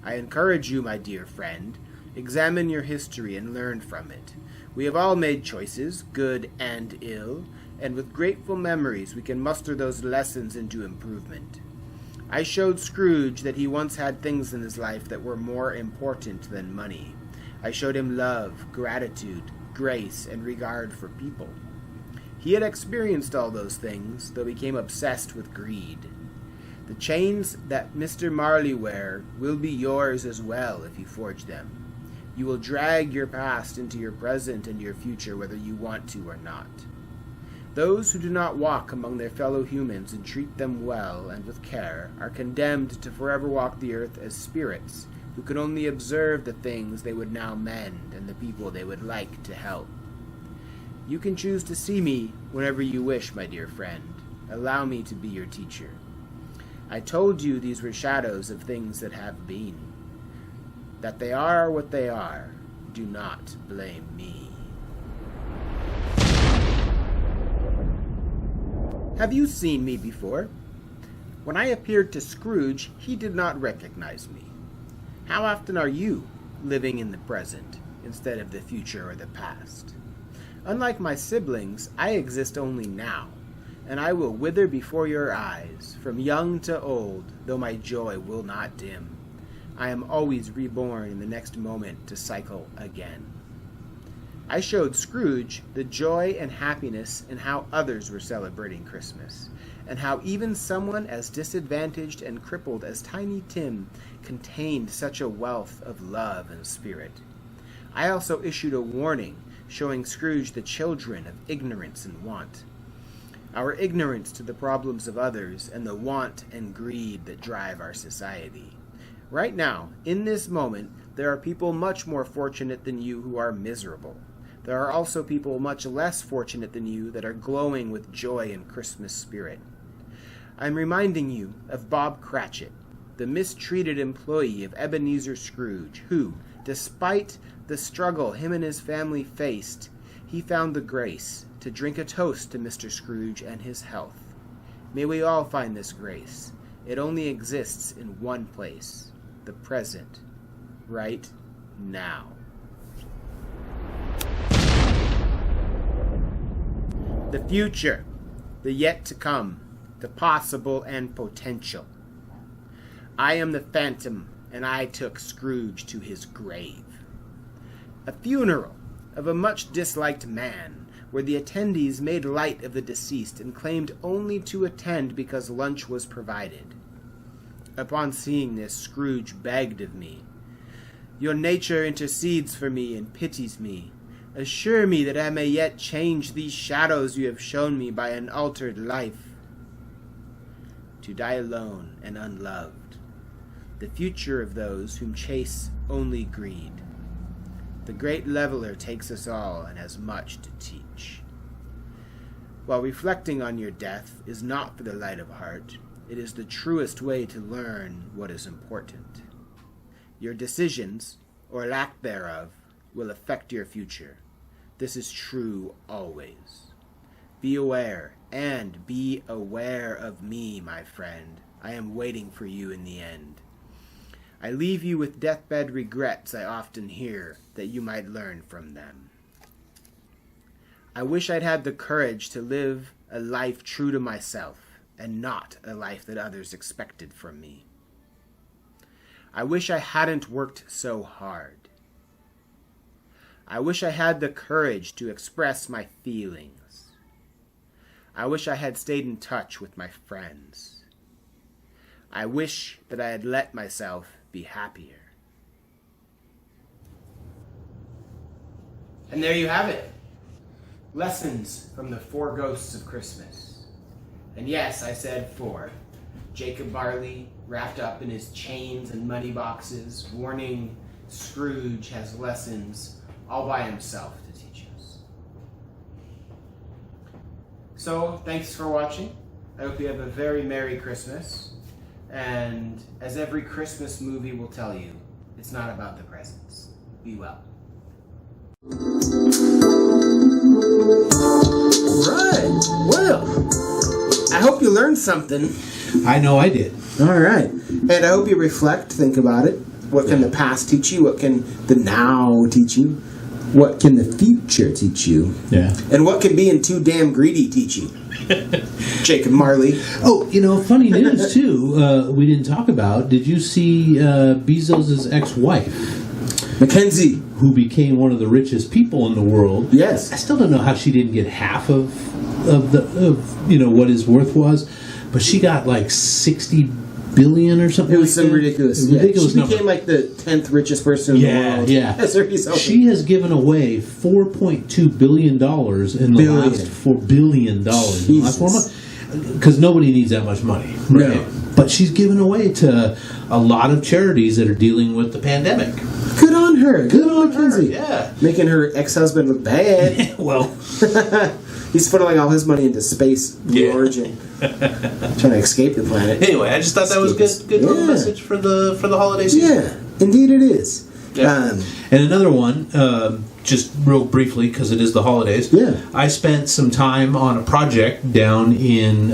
I encourage you, my dear friend, examine your history and learn from it. We have all made choices, good and ill, and with grateful memories we can muster those lessons into improvement. I showed Scrooge that he once had things in his life that were more important than money. I showed him love, gratitude, grace, and regard for people. He had experienced all those things, though became obsessed with greed. The chains that Mr. Marley wear will be yours as well if you forge them. You will drag your past into your present and your future whether you want to or not. Those who do not walk among their fellow humans and treat them well and with care are condemned to forever walk the earth as spirits who can only observe the things they would now mend and the people they would like to help. You can choose to see me whenever you wish, my dear friend. Allow me to be your teacher. I told you these were shadows of things that have been. That they are what they are. Do not blame me. Have you seen me before? When I appeared to Scrooge, he did not recognize me. How often are you living in the present instead of the future or the past? Unlike my siblings, I exist only now, and I will wither before your eyes, from young to old, though my joy will not dim. I am always reborn in the next moment to cycle again. I showed Scrooge the joy and happiness in how others were celebrating Christmas, and how even someone as disadvantaged and crippled as Tiny Tim contained such a wealth of love and spirit. I also issued a warning, showing Scrooge the children of ignorance and want. our ignorance to the problems of others, and the want and greed that drive our society. Right now, in this moment, there are people much more fortunate than you who are miserable. There are also people much less fortunate than you that are glowing with joy and Christmas spirit. I'm reminding you of Bob Cratchit, the mistreated employee of Ebenezer Scrooge, who, despite the struggle him and his family faced, he found the grace to drink a toast to Mr. Scrooge and his health. May we all find this grace. It only exists in one place, the present, right now. The future, the yet to come, the possible and potential. I am the phantom, and I took Scrooge to his grave. A funeral of a much disliked man, where the attendees made light of the deceased and claimed only to attend because lunch was provided. Upon seeing this, Scrooge begged of me, "Your nature intercedes for me and pities me. Assure me that I may yet change these shadows you have shown me by an altered life. To die alone and unloved, the future of those whom chase only greed. The great leveler takes us all and has much to teach. While reflecting on your death is not for the light of heart, it is the truest way to learn what is important. Your decisions, or lack thereof, will affect your future. This is true always. Be aware, and be aware of me, my friend. I am waiting for you in the end. I leave you with deathbed regrets I often hear, that you might learn from them. I wish I'd had the courage to live a life true to myself, and not a life that others expected from me. I wish I hadn't worked so hard. I wish I had the courage to express my feelings. I wish I had stayed in touch with my friends. I wish that I had let myself be happier." And there you have it. Lessons from the 4 Ghosts of Christmas. And yes, I said 4. Jacob Marley, wrapped up in his chains and money boxes, warning Scrooge has lessons all by himself to teach us. So, thanks for watching. I hope you have a very Merry Christmas. And as every Christmas movie will tell you, it's not about the presents. Be well. Right. Well, I hope you learned something. I know I did. All right. And I hope you reflect, think about it. What can the past teach you? What can the now teach you? What can the future teach you? Yeah. And what can being too damn greedy teach you? Jacob Marley. Oh, funny news, too, we didn't talk about. Did you see Bezos' ex-wife? Mackenzie. Who became one of the richest people in the world. Yes. I still don't know how she didn't get half of what his worth was, but she got like 60 billion or something. It was some ridiculous number. She became like the 10th richest person in the world. Yeah. As a result. She has given away $4.2 billion in the last $4 billion in the last 4 months. Because nobody needs that much money. Right? No. But she's given away to a lot of charities that are dealing with the pandemic. Good on her. Good on Mackenzie. Yeah. Making her ex-husband look bad. Well. He's funneling all his money into space, Blue Origin. Trying to escape the planet. Anyway, I just thought that was good little message for the holiday season. Yeah, indeed it is. Yeah. And another one, just real briefly, because it is the holidays. Yeah. I spent some time on a project down in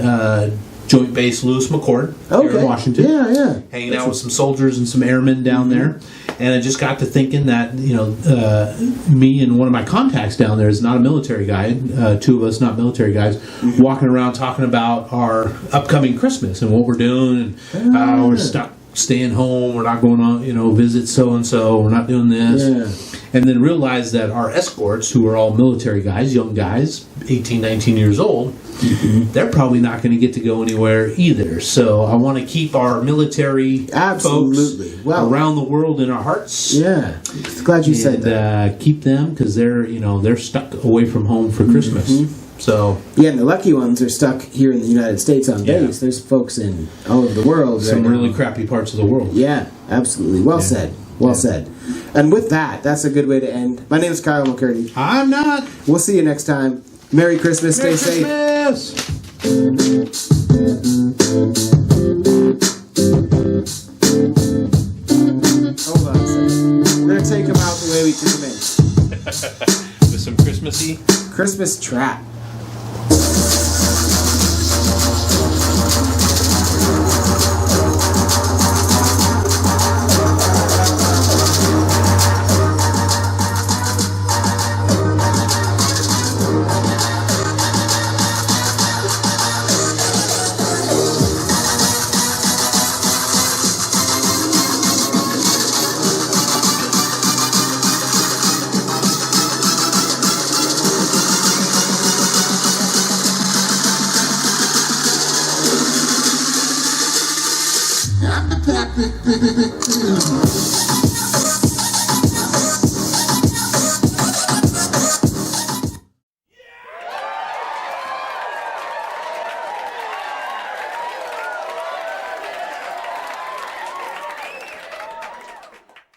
Joint Base Lewis McChord here in Washington. Yeah. Hanging out with some soldiers and some airmen down there. And I just got to thinking that, me and one of my contacts down there is not a military guy, 2 of us not military guys, walking around talking about our upcoming Christmas and what we're doing and we're stuck staying home, we're not going on, visit so-and-so, we're not doing this. Yeah. And then realized that our escorts, who are all military guys, young guys, 18, 19 years old, they're probably not going to get to go anywhere either. So I want to keep our military folks around the world in our hearts. Yeah, glad you said that. Keep them, because they're stuck away from home for Christmas. So yeah, and the lucky ones are stuck here in the United States on base. There's folks in all over the world. some right really now. crappy parts of the world. Yeah, absolutely. Well said. Well said. And with that, that's a good way to end. My name is Kyle McCurdy. I'm not. We'll see you next time. Merry Christmas. Stay safe. Hold on a second. We're going to take them out the way we took them in. With some Christmassy. Christmas trap. I'm the